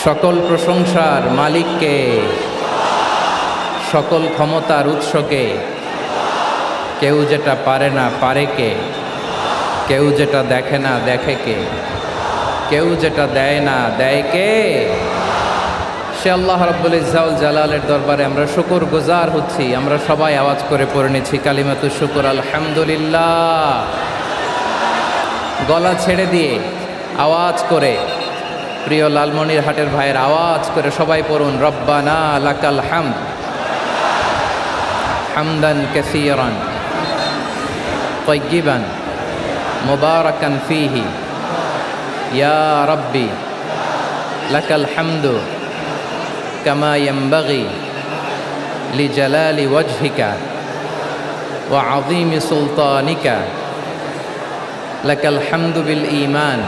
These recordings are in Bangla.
সকল প্রশংসার মালিককে, সকল ক্ষমতার উৎসকে। কেউ যেটা পারে না পারে কে, কেউ যেটা দেখে না দেখে কে, কেউ যেটা দেয় না দেয় কে। সে আল্লাহ রাব্বুল ইজ্জাতুল জালালের দরবারে আমরা শুকর গুজার হচ্ছি। আমরা সবাই আওয়াজ করে পড়ে নিচ্ছি কালিমাতুশ শুকর, আলহামদুলিল্লাহ। গলা ছেড়ে দিয়ে আওয়াজ করে, প্রিয় লালমনিরহাটের ভাইয়ের আওয়াজ করে সবাই পড়ুন, রব্বানা লাকাল হামদ হামদান কাসীরান তাইয়্যিবান মুবারাকান ফীহি ইয়া রাব্বি লাকাল হামদু কামা ইয়ানবাগি লিজালালি ওয়াজহিকা ওয়া আযীমি সুলতানিকা। লাকাল হামদু বিল ঈমান,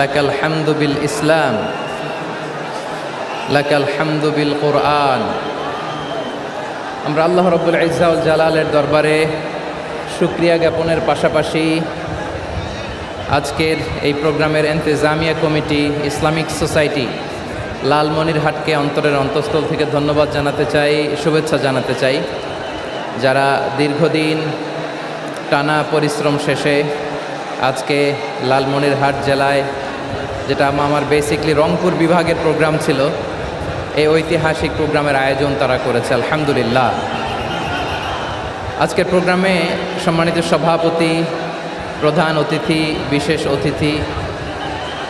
লাকাল হামদু বিল ইসলাম, লাকাল হামদু বিল কুরআন। আমরা আল্লাহ রাব্বুল ইজ্জাতুল জালালের দরবারে শুকরিয়া জ্ঞাপনের পাশাপাশি আজকের এই প্রোগ্রামের ইন্তেজামিয়া কমিটি, ইসলামিক সোসাইটি লালমনিরহাটকে অন্তরের অন্তঃস্থল থেকে ধন্যবাদ জানাতে চাই, শুভেচ্ছা জানাতে চাই। যারা দীর্ঘদিন টানা পরিশ্রম শেষে আজকে লালমনিরহাট জেলায়, যেটা আমার বেসিকলি রংপুর বিভাগের প্রোগ্রাম ছিল, এই ঐতিহাসিক প্রোগ্রামের আয়োজন তারা করেছে, আলহামদুলিল্লাহ। আজকের প্রোগ্রামে সম্মানিত সভাপতি, প্রধান অতিথি, বিশেষ অতিথি,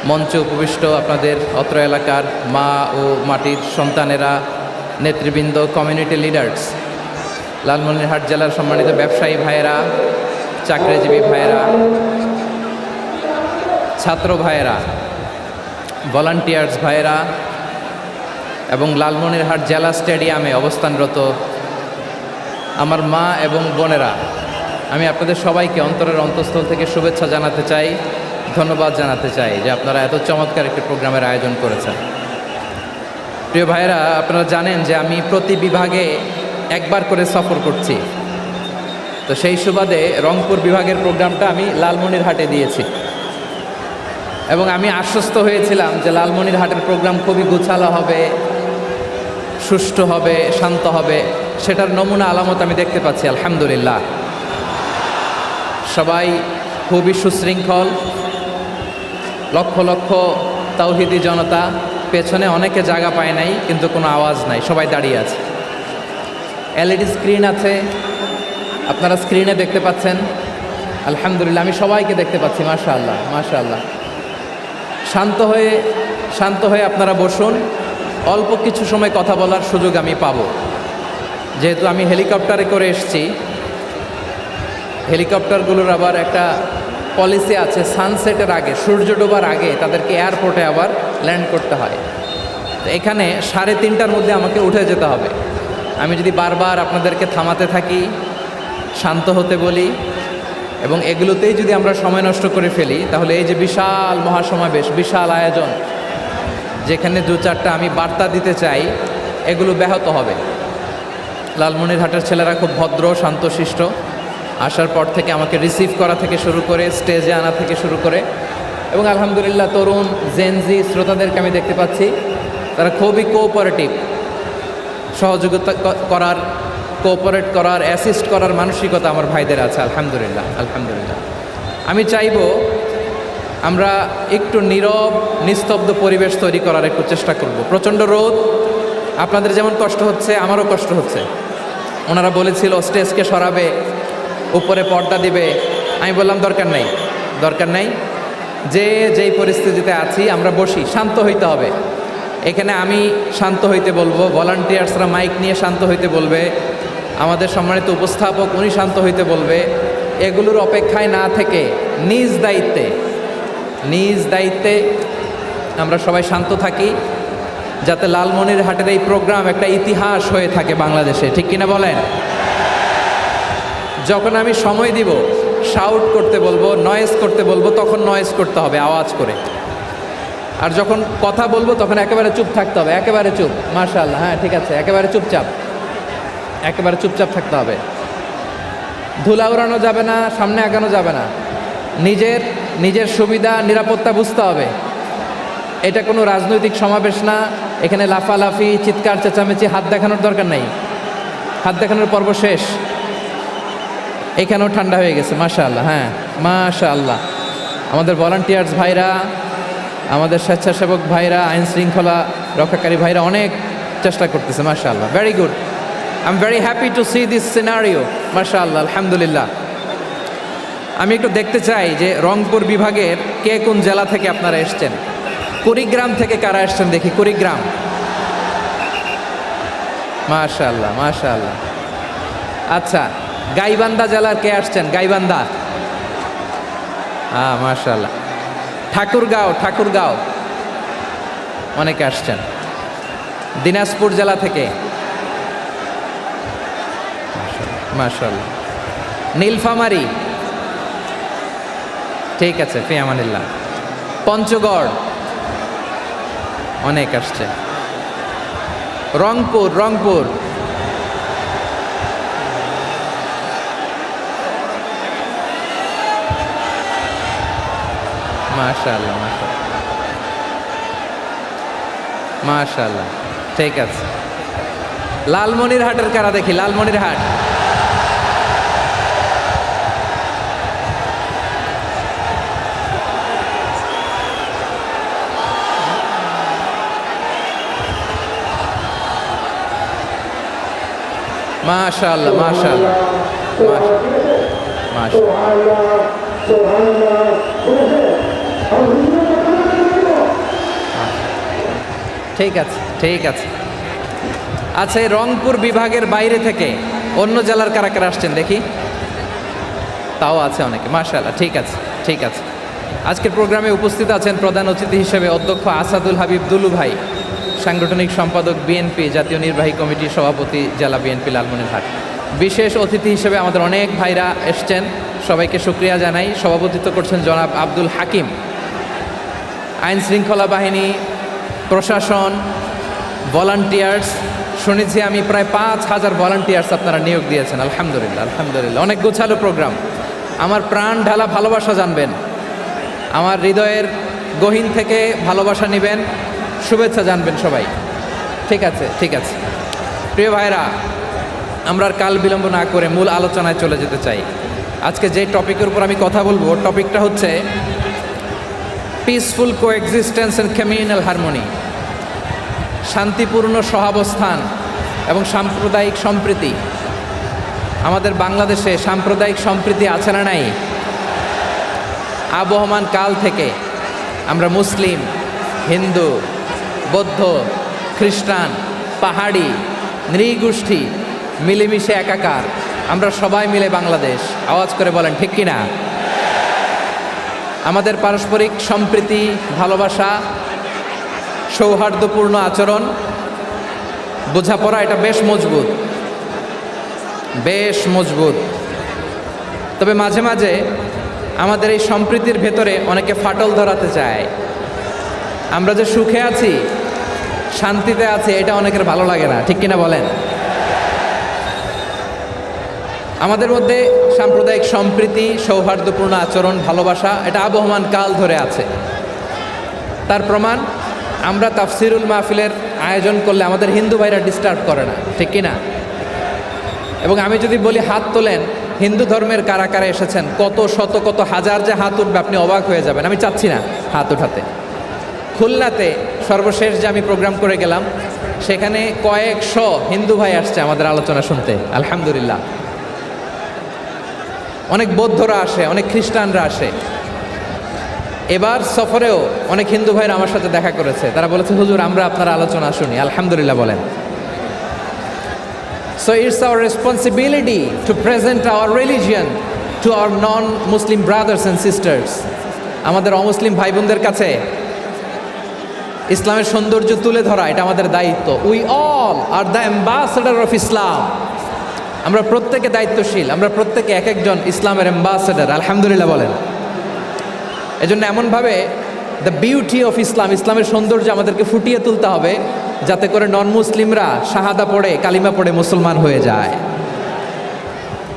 মঞ্চে উপবিষ্ট আপনাদের অত্র এলাকার মা ও মাটির সন্তানেরা, নেতৃবৃন্দ, কমিউনিটি লিডার্স, লালমনিরহাট জেলার সম্মানিত ব্যবসায়ী ভাইয়েরা, চাকরিজীবী ভাইয়েরা, ছাত্র ভাইয়েরা, ভলান্টিয়ার্স ভাইয়েরা এবং লালমনিরহাট জেলা স্টেডিয়ামে অবস্থানরত আমার মা এবং বোনেরা, আমি আপনাদের সবাইকে অন্তরের অন্তঃস্থল থেকে শুভেচ্ছা জানাতে চাই, ধন্যবাদ জানাতে চাই যে আপনারা এত চমৎকার একটি প্রোগ্রামের আয়োজন করেছেন। প্রিয় ভাইয়েরা, আপনারা জানেন যে আমি প্রতি বিভাগে একবার করে সফর করছি। তো সেই সুবাদে রংপুর বিভাগের প্রোগ্রামটা আমি লালমনিরহাটে দিয়েছি এবং আমি আশ্বস্ত হয়েছিলাম যে লালমনিরহাটের প্রোগ্রাম খুবই গুছালো হবে, সুষ্ঠু হবে, শান্ত হবে। সেটার নমুনা আলামত আমি দেখতে পাচ্ছি, আলহামদুলিল্লাহ। সবাই খুবই সুশৃঙ্খল, লক্ষ লক্ষ তাওহীদি জনতা, পেছনে অনেকে জায়গা পায় নাই কিন্তু কোনো আওয়াজ নাই, সবাই দাঁড়িয়ে আছে। এলইডি স্ক্রিন আছে, আপনারা স্ক্রিনে দেখতে পাচ্ছেন, আলহামদুলিল্লাহ। আমি সবাইকে দেখতে পাচ্ছি, মাশাআল্লাহ মাশাআল্লাহ। শান্ত হয়ে আপনারা বসুন, অল্প কিছু সময় কথা বলার সুযোগ আমি পাবো। যেহেতু আমি হেলিকপ্টারে করে এসেছি, হেলিকপ্টারগুলোর আবার একটা পলিসি আছে, সানসেটের আগে, সূর্য ডোবার আগে তাদেরকে এয়ারপোর্টে আবার ল্যান্ড করতে হয়। তো এখানে 3:30টার মধ্যে আমাকে উঠে যেতে হবে। আমি যদি বারবার আপনাদেরকে থামাতে থাকি, শান্ত হতে বলি এবং এগুলোতেই যদি আমরা সময় নষ্ট করে ফেলি, তাহলে এই যে বিশাল মহাসমাবেশ, বিশাল আয়োজন, যেখানে 2-4টা আমি বার্তা দিতে চাই, এগুলো ব্যাহত হবে। লালমনিরহাটের ছেলেরা খুব ভদ্র, শান্তশিষ্ট। আসার পর থেকে আমাকে রিসিভ করা থেকে শুরু করে, স্টেজে আনা থেকে শুরু করে, এবং আলহামদুলিল্লাহ তরুণ জেনজি শ্রোতাদেরকে আমি দেখতে পাচ্ছি, তারা খুবই কোঅপারেটিভ। সহযোগিতা করার, কোঅপারেট করার, অ্যাসিস্ট করার মানসিকতা আমার ভাইদের আছে, আলহামদুলিল্লাহ আলহামদুলিল্লাহ। আমি চাইব আমরা একটু নীরব, নিস্তব্ধ পরিবেশ তৈরি করার একটু চেষ্টা করব। প্রচণ্ড রোদ, আপনাদের যেমন কষ্ট হচ্ছে আমারও কষ্ট হচ্ছে। ওনারা বলেছিল স্টেজকে সরাবে, উপরে পর্দা দিবে। আমি বললাম দরকার নাই, যেই পরিস্থিতিতে আছি আমরা বসি, শান্ত হইতে হবে। এখানে আমি শান্ত হইতে বলবো, ভলান্টিয়ার্সরা মাইক নিয়ে শান্ত হইতে বলবে, আমাদের সম্মানিত উপস্থাপক উনি শান্ত হইতে বলবে। এগুলোর অপেক্ষায় না থেকে নিজ দায়িত্বে আমরা সবাই শান্ত থাকি, যাতে লালমনিরহাটের এই প্রোগ্রাম একটা ইতিহাস হয়ে থাকে বাংলাদেশে, ঠিক কিনা বলেন? যখন আমি সময় দিব, শাউট করতে বলবো, নয়েজ করতে বলবো, তখন নয়েজ করতে হবে আওয়াজ করে। আর যখন কথা বলবো তখন একেবারে চুপ থাকতে হবে, একেবারে চুপ। মাশাআল্লাহ, হ্যাঁ ঠিক আছে, একেবারে চুপচাপ থাকতে হবে। ধুলা উড়ানো যাবে না, সামনে আগানো যাবে না। নিজের সুবিধা, নিরাপত্তা বুঝতে হবে। এটা কোনো রাজনৈতিক সমাবেশ না, এখানে লাফালাফি, চিৎকার চেঁচামেচি, হাত দেখানোর দরকার নেই। হাত দেখানোর পর্ব শেষ। এখানেও ঠান্ডা হয়ে গেছে, মাশাআল্লাহ। হ্যাঁ, মাশাআল্লাহ। আমাদের ভলান্টিয়ার্স ভাইরা, আমাদের স্বেচ্ছাসেবক ভাইরা, আইন শৃঙ্খলা রক্ষাকারী ভাইরা অনেক চেষ্টা করতেছে, মাশাআল্লাহ। Very good, I am very happy to C this scenario, মাশাআল্লাহ, আলহামদুলিল্লাহ। আমি একটু দেখতে চাই যে রংপুর বিভাগের কে কোন জেলা থেকে আপনারা এসছেন। কুড়িগ্রাম থেকে কারা এসছেন দেখি, কুড়িগ্রাম। মাশাআল্লাহ, মাশাআল্লাহ। আচ্ছা, গাইবান্ধা জেলার কে আসছেন? গাইবান্ধা, হ্যাঁ, মাশাআল্লাহ। ঠাকুরগাঁও, ঠাকুরগাঁও অনেকে আসছেন। দিনাজপুর জেলা থেকে, মাশাআল্লাহ। নীলফামারী, ঠিক আছে, ফি আমানিল্লাহ। পঞ্চগড় অনেক আসছে। রংপুর, রংপুর, মাশাআল্লাহ, মাশাআল্লাহ, মাশাআল্লাহ, ঠিক আছে। লালমনিরহাটের কারা দেখি, লালমনিরহাট, মাশাআল্লাহ, মাশাআল্লাহ, মাশাআল্লাহ। ঠিক আছে, ঠিক আছে। আচ্ছা, এই রংপুর বিভাগের বাইরে থেকে অন্য জেলার কারা কারা আসছেন দেখি, তাও আছে অনেকে, মাশাআল্লাহ, ঠিক আছে, ঠিক আছে। আজকের প্রোগ্রামে উপস্থিত আছেন প্রধান অতিথি হিসেবে অধ্যক্ষ আসাদুল হাবিব দুলু ভাই, সাংগঠনিক সম্পাদক বিএনপি, জাতীয় নির্বাহী কমিটির সভাপতি, জেলা বিএনপি লালমনিরহাট। বিশেষ অতিথি হিসেবে আমাদের অনেক ভাইরা এসছেন, সবাইকে শুকরিয়া জানাই। সভাপতিত্ব করছেন জনাব আব্দুল হাকিম। আইন শৃঙ্খলা বাহিনী, প্রশাসন, ভলান্টিয়ার্স, শুনেছি আমি প্রায় 5,000 ভলান্টিয়ার্স আপনারা নিয়োগ দিয়েছেন, আলহামদুলিল্লাহ, আলহামদুলিল্লাহ। অনেক গোছালো প্রোগ্রাম। আমার প্রাণ ঢালা ভালোবাসা জানবেন, আমার হৃদয়ের গহীন থেকে ভালোবাসা নেবেন, শুভেচ্ছা জানবেন সবাই, ঠিক আছে, ঠিক আছে। প্রিয় ভাইরা, আমরা আর কাল বিলম্ব না করে মূল আলোচনায় চলে যেতে চাই। আজকে যে টপিকের উপর আমি কথা বলবো, টপিকটা হচ্ছে peaceful coexistence and communal harmony, শান্তিপূর্ণ সহাবস্থান এবং সাম্প্রদায়িক সম্প্রীতি। আমাদের বাংলাদেশে সাম্প্রদায়িক সম্প্রীতি আছে না নাই? আবহমান কাল থেকে আমরা মুসলিম, হিন্দু, বৌদ্ধ, খ্রিস্টান, পাহাড়ি, নৃগোষ্ঠী মিলেমিশে একাকার, আমরা সবাই মিলে বাংলাদেশ। আওয়াজ করে বলেন ঠিক কিনা? আমাদের পারস্পরিক সম্প্রীতি, ভালোবাসা, সৌহার্দ্যপূর্ণ আচরণ, বোঝাপড়া, এটা বেশ মজবুত, বেশ মজবুত। তবে মাঝে মাঝে আমাদের এই সম্প্রীতির ভেতরে অনেকে ফাটল ধরাতে চায়। আমরা যে সুখে আছি, শান্তিতে আছি, এটা অনেকের ভালো লাগে না, ঠিক কিনা বলেন? আমাদের মধ্যে সাম্প্রদায়িক সম্প্রীতি, সৌহার্দ্যপূর্ণ আচরণ, ভালোবাসা, এটা আবহমান কাল ধরে আছে। তার প্রমাণ, আমরা তাফসিরুল মাহফিলের আয়োজন করলে আমাদের হিন্দু ভাইরা ডিস্টার্ব করে না, ঠিক কিনা? এবং আমি যদি বলি হাত তোলেন, হিন্দু ধর্মের কারা কারা এসেছেন, কত শত কত হাজার যে হাত উঠবে, আপনি অবাক হয়ে যাবেন। আমি চাচ্ছি না হাত উঠাতে। খুলনাতে সর্বশেষ যে আমি প্রোগ্রাম করে গেলাম, সেখানে কয়েকশো হিন্দু ভাই আসছে আমাদের আলোচনা শুনতে, আলহামদুলিল্লাহ। অনেক বৌদ্ধরা আসে, অনেক খ্রিস্টানরা আসে। এবার সফরেও অনেক হিন্দু ভাইরা আমার সাথে দেখা করেছে, তারা বলেছে হুজুর আমরা আপনার আলোচনা শুনি, আলহামদুলিল্লাহ বলেন। So it's our responsibility to present our religion to our non-Muslim brothers and sisters. আমাদের অমুসলিম ভাই বোনদের কাছে ইসলামের সৌন্দর্য তুলে ধরা, এটা আমাদের দায়িত্ব। We all are the ambassador of Islam. আমরা প্রত্যেকে দায়িত্বশীল, আমরা প্রত্যেকে এক একজন ইসলামের অ্যাম্বাসেডর, আলহামদুলিল্লাহ বলেন। এজন্য এমনভাবে দ্য বিউটি অফ ইসলাম, ইসলামের সৌন্দর্য আমাদেরকে ফুটিয়ে তুলতে হবে, যাতে করে নন মুসলিমরা শাহাদা পড়ে, কালিমা পড়ে মুসলমান হয়ে যায়।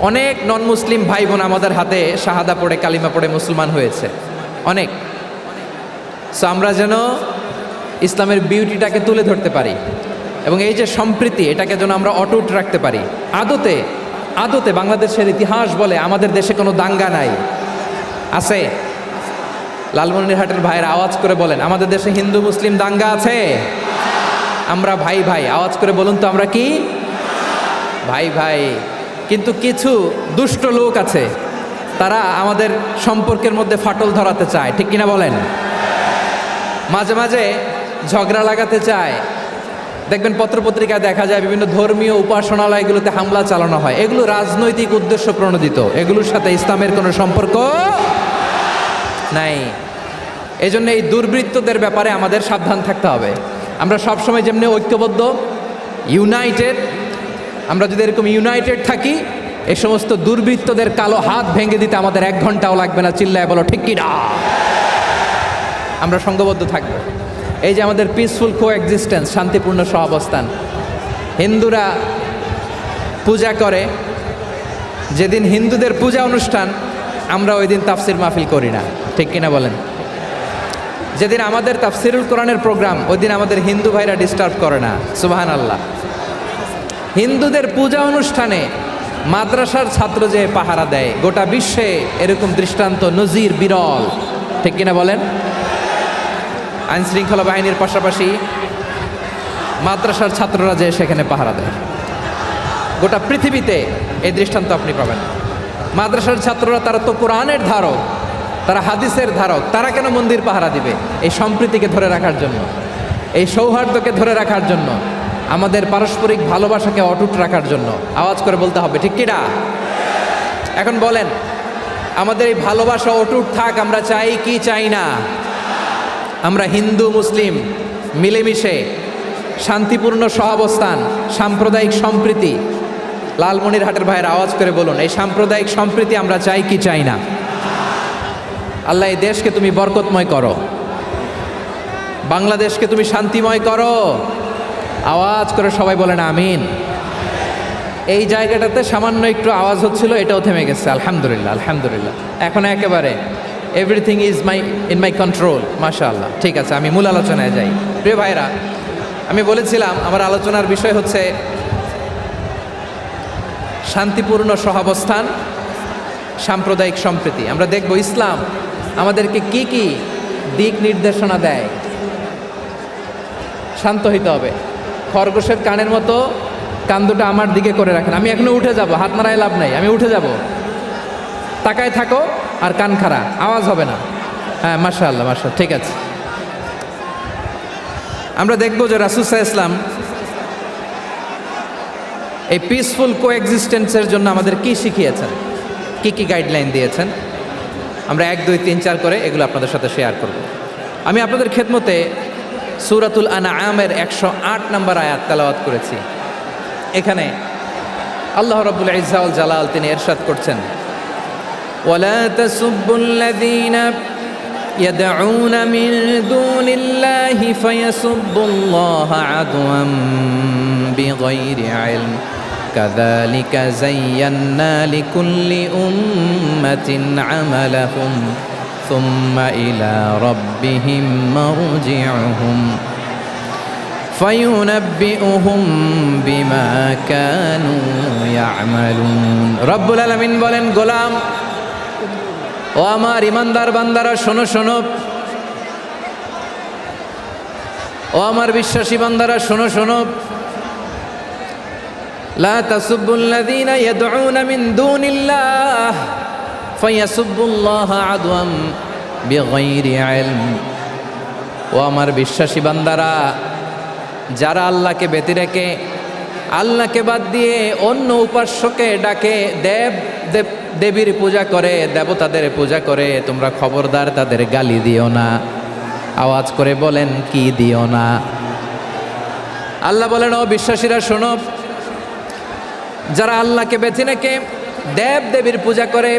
অনেক নন মুসলিম ভাই বোন আমাদের হাতে শাহাদা পড়ে, কালিমা পড়ে মুসলমান হয়েছে, অনেক। সো আমরা যেন ইসলামের বিউটিটাকে তুলে ধরতে পারি এবং এই যে সম্প্রীতি এটাকে যেন আমরা অটুট রাখতে পারি। আদতে আদতে বাংলাদেশের ইতিহাস বলে আমাদের দেশে কোনো দাঙ্গা নাই, আছে? লালমনিরহাটের ভাইয়ের আওয়াজ করে বলেন, আমাদের দেশে হিন্দু মুসলিম দাঙ্গা আছে? আমরা ভাই ভাই, আওয়াজ করে বলুন তো আমরা কি ভাই ভাই। কিন্তু কিছু দুষ্ট লোক আছে, তারা আমাদের সম্পর্কের মধ্যে ফাটল ধরাতে চায়, ঠিক কিনা বলেন? মাঝে মাঝে ঝগড়া লাগাতে চায়। দেখবেন পত্রপত্রিকায় দেখা যায় বিভিন্ন ধর্মীয় উপাসনালয়গুলোতে হামলা চালানো হয়, এগুলো রাজনৈতিক উদ্দেশ্য প্রণোদিত, এগুলোর সাথে ইসলামের কোনো সম্পর্ক নাই। এই জন্য এই দুর্বৃত্তদের ব্যাপারে আমাদের সাবধান থাকতে হবে। আমরা সবসময় যেমনি ঐক্যবদ্ধ, ইউনাইটেড, আমরা যদি এরকম ইউনাইটেড থাকি, এই সমস্ত দুর্বৃত্তদের কালো হাত ভেঙে দিতে আমাদের 1 ঘন্টাও লাগবে না। চিল্লায় বলো ঠিক কি না? আমরা সংঘবদ্ধ থাকব। এই যে আমাদের পিসফুল কোএক্সিস্টেন্স, শান্তিপূর্ণ সহাবস্থান। হিন্দুরা পূজা করে, যেদিন হিন্দুদের পূজা অনুষ্ঠান আমরা ওই দিন তাফসির মাহফিল করি না, ঠিক কিনা বলেন? যেদিন আমাদের তাফসিরুল কোরআনের প্রোগ্রাম, ওই দিন আমাদের হিন্দু ভাইরা ডিস্টার্ব করে না। সুবহানাল্লাহ। হিন্দুদের পূজা অনুষ্ঠানে মাদ্রাসার ছাত্র যে পাহারা দেয়, গোটা বিশ্বে এরকম দৃষ্টান্ত নজির বিরল, ঠিক কিনা বলেন? আইন শৃঙ্খলা বাহিনীর পাশাপাশি মাদ্রাসার ছাত্ররা যে সেখানে পাহারা দেয়, গোটা পৃথিবীতে এই দৃষ্টান্ত আপনি পাবেন। মাদ্রাসার ছাত্ররা, তারা তো কোরআনের ধারক, তারা হাদিসের ধারক, তারা কেন মন্দির পাহারা দিবে? এই সম্প্রীতিকে ধরে রাখার জন্য, এই সৌহার্দ্যকে ধরে রাখার জন্য, আমাদের পারস্পরিক ভালোবাসাকে অটুট রাখার জন্য। আওয়াজ করে বলতে হবে ঠিক কিনা? এখন বলেন, আমাদের এই ভালোবাসা অটুট থাক, আমরা চাই কি চাই না? আমরা হিন্দু মুসলিম মিলেমিশে শান্তিপূর্ণ সহাবস্থান, সাম্প্রদায়িক সম্প্রীতি। লালমনিরহাটের ভাইয়ের আওয়াজ করে বলুন, এই সাম্প্রদায়িক সম্প্রীতি আমরা চাই কি চাই না? আল্লাহ এই দেশকে তুমি বরকতময় করো, বাংলাদেশকে তুমি শান্তিময় করো। আওয়াজ করে সবাই বলেন আমিন। এই জায়গাটাতে সামান্য একটু আওয়াজ হচ্ছিল, এটাও থেমে গেছে। আলহামদুলিল্লাহ, আলহামদুলিল্লাহ। এখন একেবারে everything is in my control. মাশাআল্লাহ। ঠিক আছে, আমি মূল আলোচনায় যাই। প্রিয় ভাইরা, আমি বলেছিলাম আমার আলোচনার বিষয় হচ্ছে শান্তিপূর্ণ সহাবস্থান, সাম্প্রদায়িক সম্প্রীতি। আমরা দেখব ইসলাম আমাদেরকে কি কি দিক নির্দেশনা দেয়। শান্ত হইতে হবে। খরগোশের কানের মতো কান দুটো আমার দিকে করে রাখেন। আমি এখনো উঠে যাব, হাত মারায় লাভ নাই, আমি উঠে যাব। তাকায় থাকো আর কান খাড়া, আওয়াজ হবে না। হ্যাঁ, মাশাআল্লাহ, মাশাআল্লাহ, ঠিক আছে। আমরা দেখব যে রাসূল সাল্লাল্লাহু আলাইহি ওয়াসাল্লাম এই পিসফুল কোএক্সিস্টেন্সের জন্য আমাদের কি শিখিয়েছেন, কি কি গাইডলাইন দিয়েছেন। আমরা 1, 2, 3, 4 করে এগুলো আপনাদের সাথে শেয়ার করব। আমি আপনাদের খেদমতে সূরাতুল আনআমের 108 নম্বর আয়াত তেলাওয়াত করেছি। এখানে আল্লাহ রাব্বুল ইজ্জা ওয়াল জালাল তিনি ইরশাদ করছেন, ওয়ালা তাসুব্বুল্লাযীনা ইয়াদউনা মিন দুনিল্লাহি ফায়াসুব্বুল্লাহা আদওয়াম বিগাইরি ইলম কাযালিকা যায়্যান্না লিকুল্লি উম্মাতিন আমালাহুম সুম্মা ইলা রাব্বিহিম মারজিউহুম ফায়ুনাব্বিউহুম বিমা কানু ইয়ামালুন। রব্বুল আলামিন বলেন, গোলাম ও আমার ইমানদার বান্দারা, শোনো শোনো। ও আমার বিশ্বাসী বান্দারা, শোনো শোনো। লা তাসুব্বুল্লাযীনা ইয়াদউনা মিন দুনিল্লাহ ফায়াসুব্বুল্লাহা আদওয়াম বিগাইরি ইলম। ও আমার বিশ্বাসী বান্দারা, যারা আল্লাহকে ব্যতি রেখে, আল্লাহকে বাদ দিয়ে অন্য উপাস্যকে ডাকে, দেবীর পূজা করে, দেবতাদের পূজা করে, তোমরা খবরদার তাদের গালি দিও না। আওয়াজ করে বলেন, কি দিও না? আল্লাহ বলেন, ও বিশ্বাসীরা শোনো, যারা আল্লাহকে বেছে রেখে দেব দেবীর পূজা করে,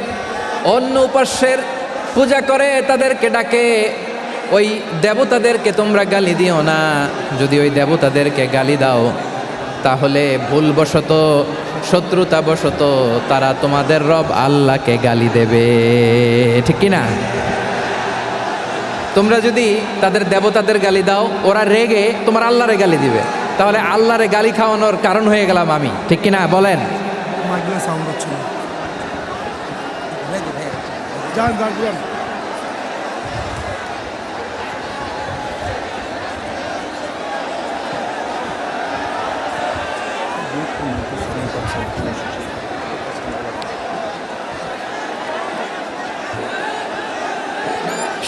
অন্য উপাস্যের পূজা করে, তাদেরকে ডাকে, ওই দেবতাদেরকে তোমরা গালি দিও না। যদি ওই দেবতাদেরকে গালি দাও, তাহলে ভুলবশত, শত্রুতাবশত তারা তোমাদের রব আল্লাহকে গালি দেবে, ঠিক কিনা? তোমরা যদি তাদের দেবতাদের গালি দাও, ওরা রেগে তোমার আল্লাহরে গালি দিবে, তাহলে আল্লাহরে গালি খাওয়ানোর কারণ হয়ে গেলাম আমি, ঠিক কিনা বলেন? সাউন্ড হচ্ছে না। যান যান যান।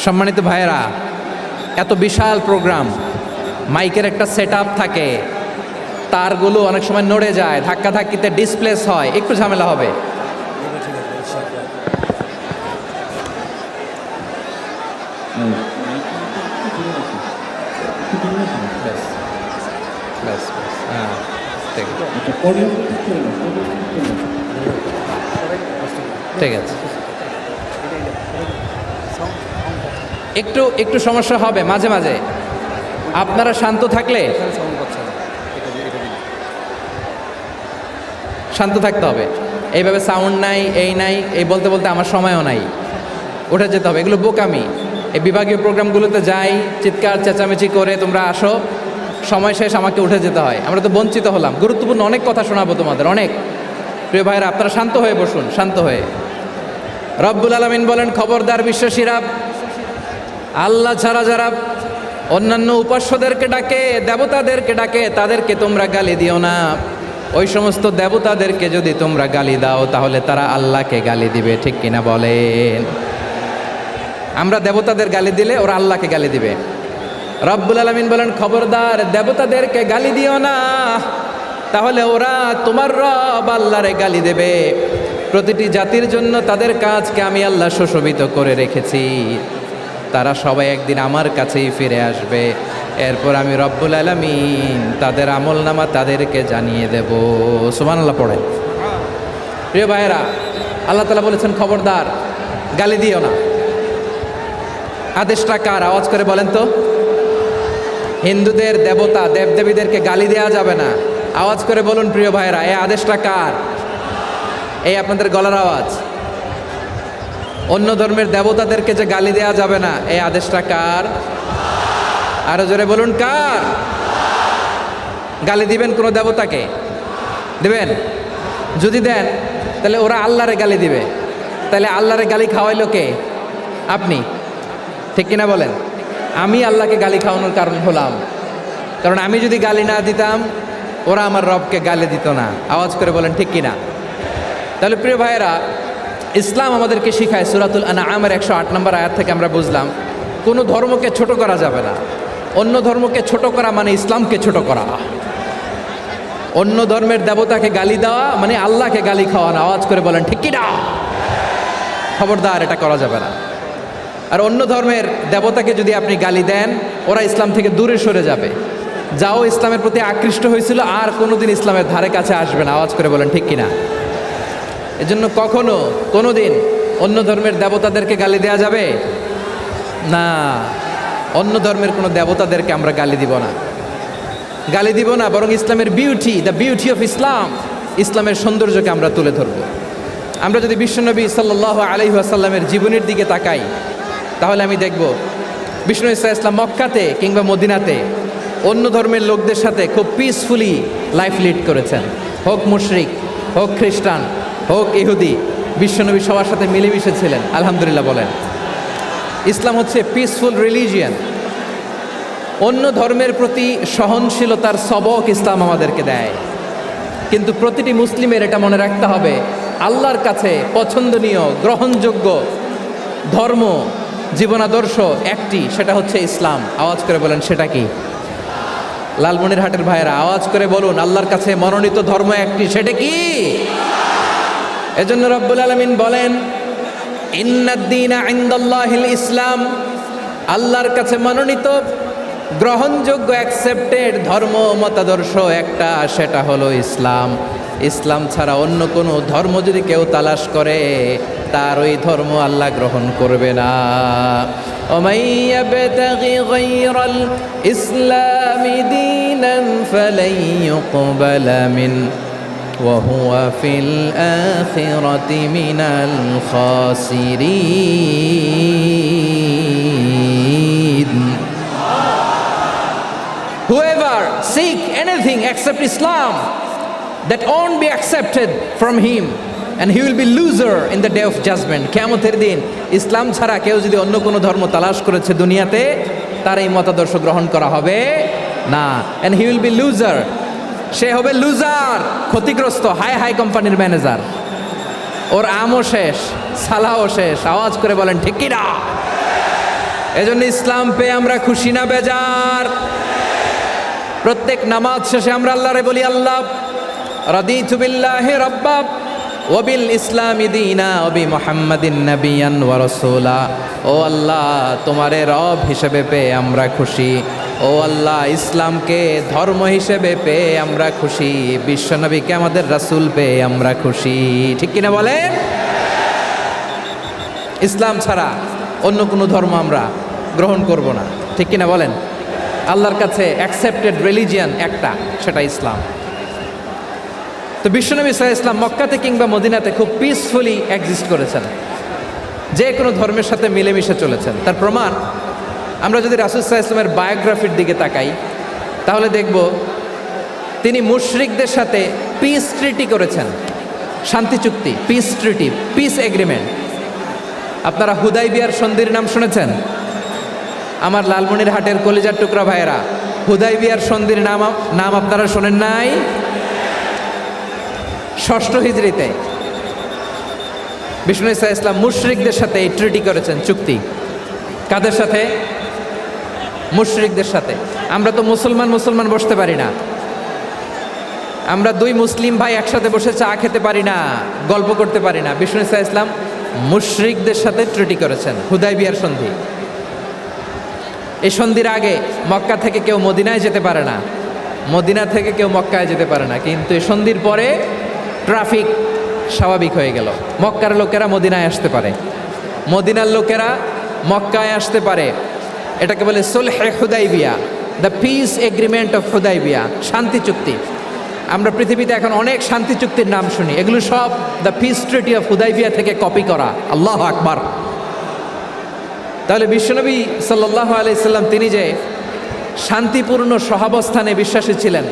সম্মানিত ভাইয়েরা, এত বিশাল প্রোগ্রাম, মাইকের একটা সেট আপ থাকে, তারগুলো অনেক সময় নড়ে যায়, ধাক্কা ধাক্কিতে ডিসপ্লেস হয়, একটু ঝামেলা হবে। ঠিক আছে, একটু একটু সমস্যা হবে মাঝে মাঝে, আপনারা শান্ত থাকলে, শান্ত থাকতে হবে। এইভাবে সাউন্ড নাই, এই নাই, এই বলতে বলতে আমার সময়ও নাই, উঠে যেতে হবে, এগুলো বোকামি। এই বিভাগীয় প্রোগ্রামগুলোতে যাই, চিৎকার চেঁচামেচি করে তোমরা আসো, সময় শেষ আমাকে উঠে যেতে হয়, আমরা তো বঞ্চিত হলাম। গুরুত্বপূর্ণ অনেক কথা শোনাবো তোমাদের, অনেক। প্রিয় ভাইরা, আপনারা শান্ত হয়ে বসুন, শান্ত হয়ে। রব্বুল আলামিন বলেন, খবরদার বিশ্বাসীরা, আল্লাহ ছাড়া যারা অন্যান্য উপাস্যদেরকে ডাকে, দেবতাদেরকে ডাকে, তাদেরকে তোমরা গালি দিও না। ওই সমস্ত দেবতাদেরকে যদি তোমরা গালি দাও, তাহলে তারা আল্লাহকে গালি দিবে, ঠিক কিনা বলেন? আমরা দেবতাদের গালি দিলে ওরা আল্লাহকে গালি দিবে। রব্বুল আলামিন বলেন, খবরদার দেবতাদেরকে গালি দিও না, তাহলে ওরা তোমার রব আল্লাহরে গালি দেবে। প্রতিটি জাতির জন্য তাদের কাজকে আমি আল্লাহ সুশোভিত করে রেখেছি, তারা সবাই একদিন আমার কাছেই ফিরে আসবে। এরপর আমি রব্বুল আলামিন তাদের আমলনামা তাদেরকে জানিয়ে দেব। সুবহানাল্লাহ পড়েন। প্রিয় ভাইয়েরা, আল্লাহ তাআলা বলেছেন, খবরদার গালি দিও না। আদেশটা কার? আওয়াজ করে বলেন তো। হিন্দুদের দেবতা দেবদেবীদেরকে গালি দেওয়া যাবে না। আওয়াজ করে বলুন প্রিয় ভাইয়েরা, এই আদেশটা কার? এই আপনাদের গলার আওয়াজ। অন্য ধর্মের দেবতাদেরকে যে গালি দেওয়া যাবে না, এই আদেশটা কার? আরো জোরে বলুন, কার? গালি দিবেন কোনো দেবতাকে? দিবেন? যদি দেন, তাহলে ওরা আল্লাহরে গালি দিবে। তাহলে আল্লাহরে গালি খাওয়াইলো কে? আপনি, ঠিক কিনা বলেন? আমি আল্লাহকে গালি খাওয়ানোর কারণ হলাম, কারণ আমি যদি গালি না দিতাম, ওরা আমার রবকে গালি দিত না। আওয়াজ করে বলেন, ঠিক কিনা? তাহলে প্রিয় ভাইয়েরা, ইসলাম আমাদেরকে শিখায়, সূরাতুল আনআমের 108 নম্বর আয়াত থেকে আমরা বুঝলাম, কোনো ধর্মকে ছোট করা যাবে না। অন্য ধর্মকে ছোট করা মানে ইসলামকে ছোট করা। অন্য ধর্মের দেবতাকে গালি দেওয়া মানে আল্লাহকে গালি খাওয়ানো। আওয়াজ করে বলেন, ঠিক কিনা? খবরদার, এটা করা যাবে না। আর অন্য ধর্মের দেবতাকে যদি আপনি গালি দেন, ওরা ইসলাম থেকে দূরে সরে যাবে। যাও ইসলামের প্রতি আকৃষ্ট হয়েছিল, আর কোনোদিন ইসলামের ধারে কাছে আসবে না। আওয়াজ করে বলেন, ঠিক কিনা? এজন্য কখনো কোনোদিন অন্য ধর্মের দেবতাদেরকে গালি দেওয়া যাবে না। অন্য ধর্মের কোনো দেবতাদেরকে আমরা গালি দিব না, গালি দিব না, বরং ইসলামের beauty, the beauty of Islam, ইসলামের সৌন্দর্যকে আমরা তুলে ধরব। আমরা যদি বিশ্বনবী সাল্লাল্লাহু আলাইহি ওয়াসাল্লামের জীবনের দিকে তাকাই, তাহলে আমি দেখব বিষ্ণু ইসলাম মক্কাতে কিংবা মদিনাতে অন্য ধর্মের লোকদের সাথে খুব পিসফুলি লাইফ লিড করেছেন। হোক মুশরিক, হোক খ্রিস্টান, হোক ইহুদি, বিশ্বনবী সবার সাথে মিলেমিশে ছিলেন। আলহামদুলিল্লাহ বলেন। ইসলাম হচ্ছে পিসফুল রিলিজিয়ান। অন্য ধর্মের প্রতি সহনশীলতার সবক ইসলাম আমাদেরকে দেয়। কিন্তু প্রতিটি মুসলিমের এটা মনে রাখতে হবে, আল্লাহর কাছে পছন্দনীয় গ্রহণযোগ্য ধর্ম, জীবনাদর্শ একটি, সেটা হচ্ছে ইসলাম। আওয়াজ করে বলেন, সেটা কি? লালমনিরহাটের ভাইয়েরা, আওয়াজ করে বলুন, আল্লাহর কাছে মনোনীত ধর্ম একটি, সেটা কি? এজন্য রব্বুল আলামিন বলেন, ইন্নাদ-দীনা ইনদাল্লাহিল ইসলাম, আল্লাহর কাছে মনোনীত গ্রহণযোগ্য অ্যাকসেপ্টেড ধর্ম মতাদর্শ একটা, সেটা হলো ইসলাম। ইসলাম ছাড়া অন্য কোনো ধর্ম যদি কেউ তালাশ করে, তার ওই ধর্ম আল্লাহ গ্রহণ করবে না। ওমাই ইয়াবতাগি গায়রাল ইসলামি দীনান ফালাই ইউকবালা মিন وهو في الآخرة من الخاسرين. Whoever seek anything except Islam, that won't be accepted from him, and he will be loser in the day of judgment. কিয়ামতের দিন ইসলাম ছাড়া কেউ যদি অন্য কোনো ধর্ম তালাশ করেছে দুনিয়াতে, তার এই মতাদর্শ গ্রহণ করা হবে না, and he will be loser. সে হবে লুজার, ক্ষতিগ্রস্ত, হাই হাই কোম্পানির ম্যানেজার। ওর আমও শেষ, সালাও শেষ। আওয়াজ করে বলেন ঠিক কি না? এজন্য ইসলাম পেয়ে আমরা খুশি না বেজার? প্রত্যেক নামাজ শেষে আমরা আল্লাহরে বলি, আল্লাহ রাদিতু বিল্লাহি রাব্বা ওয়া বিল ইসলামি দীনা ওয়া বি মুহাম্মাদিন নাবিয়ান ওয়া রাসূলা। ও আল্লাহ, তোমারে রব হিসেবে পেয়ে আমরা খুশি। ও আল্লাহ, ইসলামকে ধর্ম হিসেবে পেয়ে আমরা খুশি। বিশ্বনবীকে আমাদের রাসূল পেয়ে আমরা খুশি। ঠিক কিনা বলেন? ইসলাম ছাড়া অন্য কোনো ধর্ম আমরা গ্রহণ করব না। ঠিক কিনা বলেন? আল্লাহর কাছে অ্যাকসেপ্টেড রিলিজিয়ান একটা, সেটা ইসলাম। তো বিশ্বনবী সাল্লাল্লাহু আলাইহি ওয়াসাল্লাম মক্কাতে কিংবা মদিনাতে খুব পিসফুলি এক্সিস্ট করেছেন, যে কোনো ধর্মের সাথে মিলেমিশে চলেছেন। তার প্রমাণ আমরা যদি রাসূল সাল্লাল্লাহু আলাইহি ওয়াসাল্লামের বায়োগ্রাফির দিকে তাকাই, তাহলে দেখব তিনি মুশরিকদের সাথে পিস ট্রিটি করেছেন, শান্তি চুক্তি, পিস ট্রিটি, পিস এগ্রিমেন্ট। আপনারা হুদাইবিয়ার সন্ধির নাম শুনেছেন? আমার লালমনিরহাটের কলিজার টুকরা ভাইয়েরা, হুদাইবিয়ার সন্ধির নাম আপনারা শোনেন নাই? ষষ্ঠ হিজরিতে বিষ্ণু ঈসা ইসলাম মুশরিকদের সাথে এই ট্রিটি করেছেন, চুক্তি। কাদের সাথে? মুশরিকদের সাথে। আমরা তো মুসলমান বসতে পারি না, আমরা দুই মুসলিম ভাই একসাথে বসে চা খেতে পারি না, গল্প করতে পারি না। বিষ্ণু ঈসা ইসলাম মুশরিকদের সাথে ট্রিটি করেছেন, হুদাইবিয়ার সন্ধি। এই সন্ধির আগে মক্কা থেকে কেউ মদিনায় যেতে পারে না, মদিনা থেকে কেউ মক্কায় যেতে পারে না। কিন্তু এই সন্ধির পরে ট্রাফিক স্বাভাবিক হয়ে গেল। মক্কার লোকেরা মদিনায় আসতে পারে, মদিনার লোকেরা মক্কায় আসতে পারে। এটাকে বলে সুলহে Hudaibiya, the peace agreement of Hudaibiya, শান্তি চুক্তি। আমরা পৃথিবীতে এখন অনেক শান্তি চুক্তির নাম শুনি, এগুলো সব the piece treaty of Hudaibiya থেকে কপি করা। আল্লাহু আকবার। তাহলে বিশ্বনবী সাল্লাল্লাহু আলাইহি সাল্লাম তিনি যে শান্তিপূর্ণ সহাবস্থানে বিশ্বাসী ছিলেন,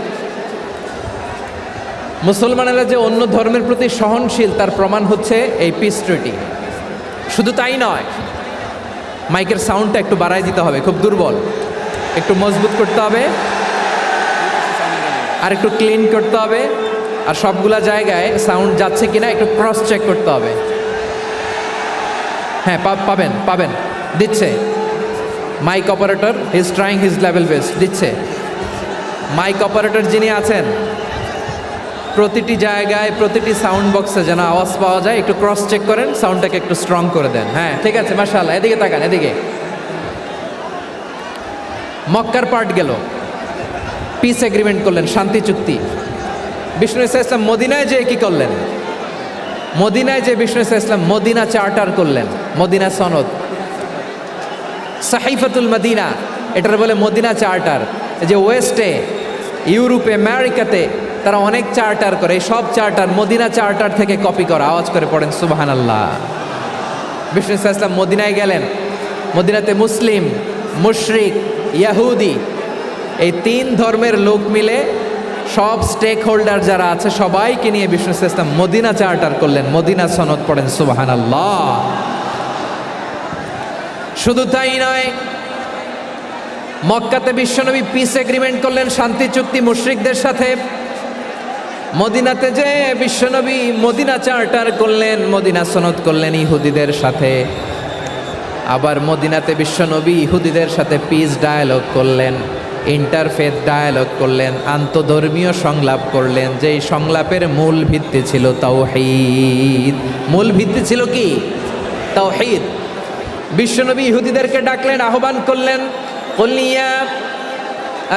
মুসলমানেরা যে অন্য ধর্মের প্রতি সহনশীল, তার প্রমাণ হচ্ছে এই পিস ট্রিটি। শুধু তাই নয়, মাইকের সাউন্ডটা একটু বাড়াই দিতে হবে, খুব দুর্বল, একটু মজবুত করতে হবে, আর একটু ক্লিন করতে হবে, আর সবগুলা জায়গায় সাউন্ড যাচ্ছে কিনা একটু ক্রস চেক করতে হবে। হ্যাঁ, পাবেন দিচ্ছে mike operator, his trying his level best, দিচ্ছে। মাইক অপারেটর যিনি আছেন, প্রতিটি জায়গায় প্রতিটি সাউন্ড বক্সে যেন আওয়াজ পাওয়া যায়, একটু ক্রস চেক করেন, সাউন্ডটাকে একটু স্ট্রং করে দেন। হ্যাঁ, ঠিক আছে, মাশাআল্লাহ। এদিকে তাকান, এদিকে। মক্কার পার্ট গেল, পিস এগ্রিমেন্ট করলেন, শান্তি চুক্তি। বিষ্ণু ঈসা ইসলাম মদিনায় যে কি করলেন? মদিনায় যে বিষ্ণু ঈসা ইসলাম মদিনা চার্টার করলেন, মদিনা সনদ, সাহিফাতুল মদিনা, এটার বলে মদিনা চার্টার। যে ওয়েস্টে, ইউরোপে, আমেরিকাতে তারা অনেক চার্টার করে, এই সব চার্টার মদিনা চার্টার থেকে কপি করা। আওয়াজ করে পড়েন সুবহানাল্লাহ। বিষ্ণু ঈসা ইসলাম মদিনায় গেলেন, মদিনাতে মুসলিম, মুশরিক, ইয়াহুদি, এই তিন ধর্মের লোক মিলে সব স্টেক হোল্ডার যারা আছে সবাইকে নিয়ে বিষ্ণু ঈসা ইসলাম মদিনা চার্টার করলেন, মদিনা সনদ। পড়েন সুবহানাল্লাহ। শুধু তাই নয়, মক্কাতে বিশ্বনবী পিস এগ্রিমেন্ট করলেন, শান্তি চুক্তি মুশরিকদের সাথে। মদিনাতে যে বিশ্বনবী মদিনা চার্টার করলেন, মদিনা সনদ করলেন ইহুদিদের সাথে। আবার মদিনাতে বিশ্বনবী ইহুদিদের সাথে পিস ডায়ালগ করলেন, ইন্টারফেথ ডায়ালগ করলেন, আন্তধর্মীয় সংলাপ করলেন। যেই সংলাপের মূল ভিত্তি ছিল তাওহীদ। মূল ভিত্তি ছিল কি? তাওহীদ। বিশ্বনবী ইহুদিদেরকে ডাকলেন, আহ্বান করলেন, কুল ইয়া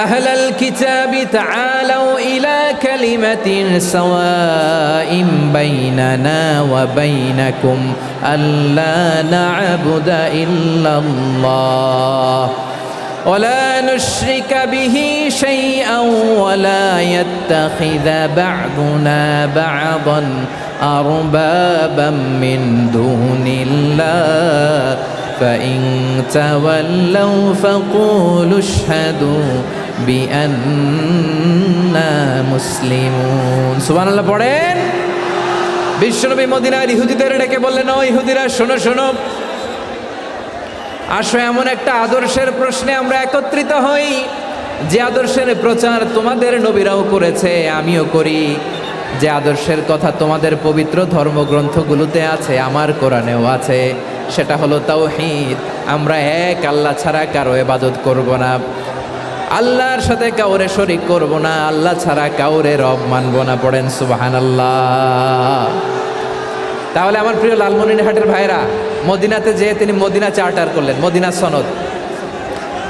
আহলাল কিতাবি তাআলাউ ইলা কালিমাতিন সাওয়াইন বাইনানা ওয়া বাইনাকুম আল্লা না'বুদা ইল্লাল্লাহ ولا نشرك به شيئا ولا يتخذ بعضنا بعضا أربابا من دون الله فإن تولوا فقولوا اشهدوا بأننا مسلمون سبحان الله পড়েন বিশ্বনবী মদিনার ইহুদিদের ডেকে বললেন ও ইহুদিরা শোনো শোনো আসো এমন একটা আদর্শের প্রশ্নে আমরা একত্রিত হই যে আদর্শের প্রচার তোমাদের নবীরাও করেছে আমিও করি যে আদর্শের কথা তোমাদের পবিত্র ধর্মগ্রন্থগুলোতে আছে আমার কোরআনেও আছে সেটা হলো তাওহীদ আমরা এক আল্লাহ ছাড়া কারো ইবাদত করব না আল্লাহর সাথে কাউরে শরীক করব না আল্লাহ ছাড়া কাউরে রব মানব না পড়েন সুবহানাল্লাহ তাহলে আমার প্রিয় লালমনিরহাটের ভাইরা মদিনাতে যেয়ে তিনি মদিনা চার্টার করলেন মদিনা সনদ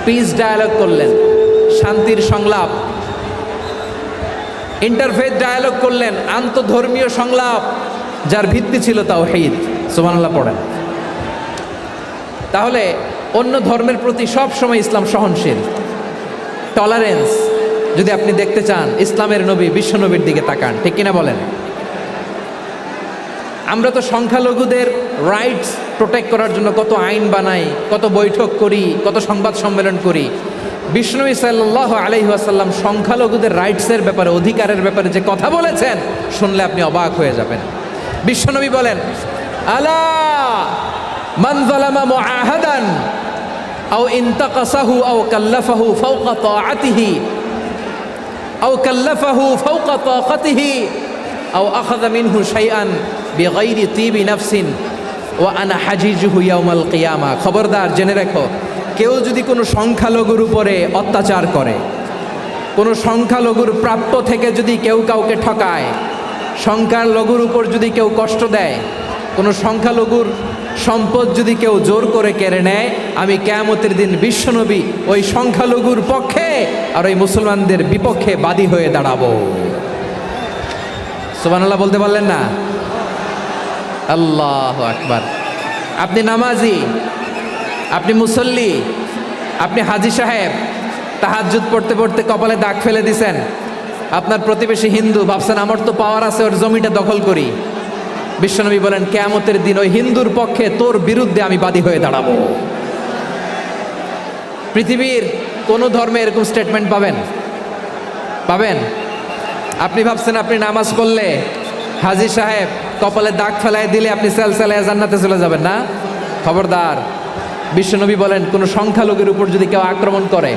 পিস ডায়ালগ করলেন শান্তির সংলাপ ইন্টারফেথ ডায়ালগ করলেন আন্তধর্মীয় সংলাপ যার ভিত্তি ছিল তাওহীদ সুবহানাল্লাহ পড়েন তাহলে অন্য ধর্মের প্রতি সব সময় ইসলাম সহনশীল টলারেন্স যদি আপনি দেখতে চান ইসলামের নবী বিশ্ব নবীর দিকে তাকান ঠিক কিনা বলেন আমরা তো সংখ্যালঘুদের রাইটস প্রোটেক্ট করার জন্য কত আইন বানাই কত বৈঠক করি কত সংবাদ সম্মেলন করি বিষ্ণু সাল্লাল্লাহু আলাইহি ওয়াসাল্লাম সংখ্যালঘুদের রাইটসের ব্যাপারে অধিকারের ব্যাপারে যে কথা বলেছেন শুনলে আপনি অবাক হয়ে যাবেন বিশ্বনবী বলেন আলা মান যালামা মুআহাদান আও ইনতাকাসাহু আও কাল্লাফাহু ফাওকা তাআতিহি আও কাল্লাফাহু ফাওকা তাকাতিহি আও আখাযা মিনহু শাইআন বিগাইরি তিবি নাফসিন ওয়া আনা হাজিজুহু ইয়াউমাল কিয়ামা খবরদার জেনে রাখো কেউ যদি কোনো সংখ্যালঘুর উপরে অত্যাচার করে কোনো সংখ্যালঘুর প্রাপ্য থেকে যদি কেউ কাউকে ঠকায় সংখ্যালঘুর উপর যদি কেউ কষ্ট দেয় কোনো সংখ্যালঘুর সম্পদ যদি কেউ জোর করে কেড়ে নেয় আমি কিয়ামতের দিন বিশ্বনবী ওই সংখ্যালঘুর পক্ষে আর ওই মুসলমানদের বিপক্ষে বাদী হয়ে দাঁড়াবো সুবহানাল্লাহ বলতে পারলেন না আল্লাহু আকবার আপনি নামাজি আপনি মুসল্লি আপনি হাজী সাহেব তাহাজ্জুদ পড়তে পড়তে কপালে দাগ ফেলে দিছেন আপনার প্রতিবেশী হিন্দু ভাবছেন আমার তো পাওয়ার আছে ওর জমিটা দখল করি বিশ্বনবী বলেন কিয়ামতের দিন ওই হিন্দুর পক্ষে তোর বিরুদ্ধে আমি বাদী হয়ে দাঁড়াবো পৃথিবীর কোন ধর্মে এরকম স্টেটমেন্ট পাবেন পাবেন আপনি ভাবছেন আপনি নামাজ পড়লে হাজী সাহেব কপালে দাগ ফেলায় দিলে আপনি সেলসালায় জান্নাতে চলে যাবেন না খবরদার বিশ্বনবী বলেন কোনো সংখ্যালঘুর উপর যদি কেউ আক্রমণ করে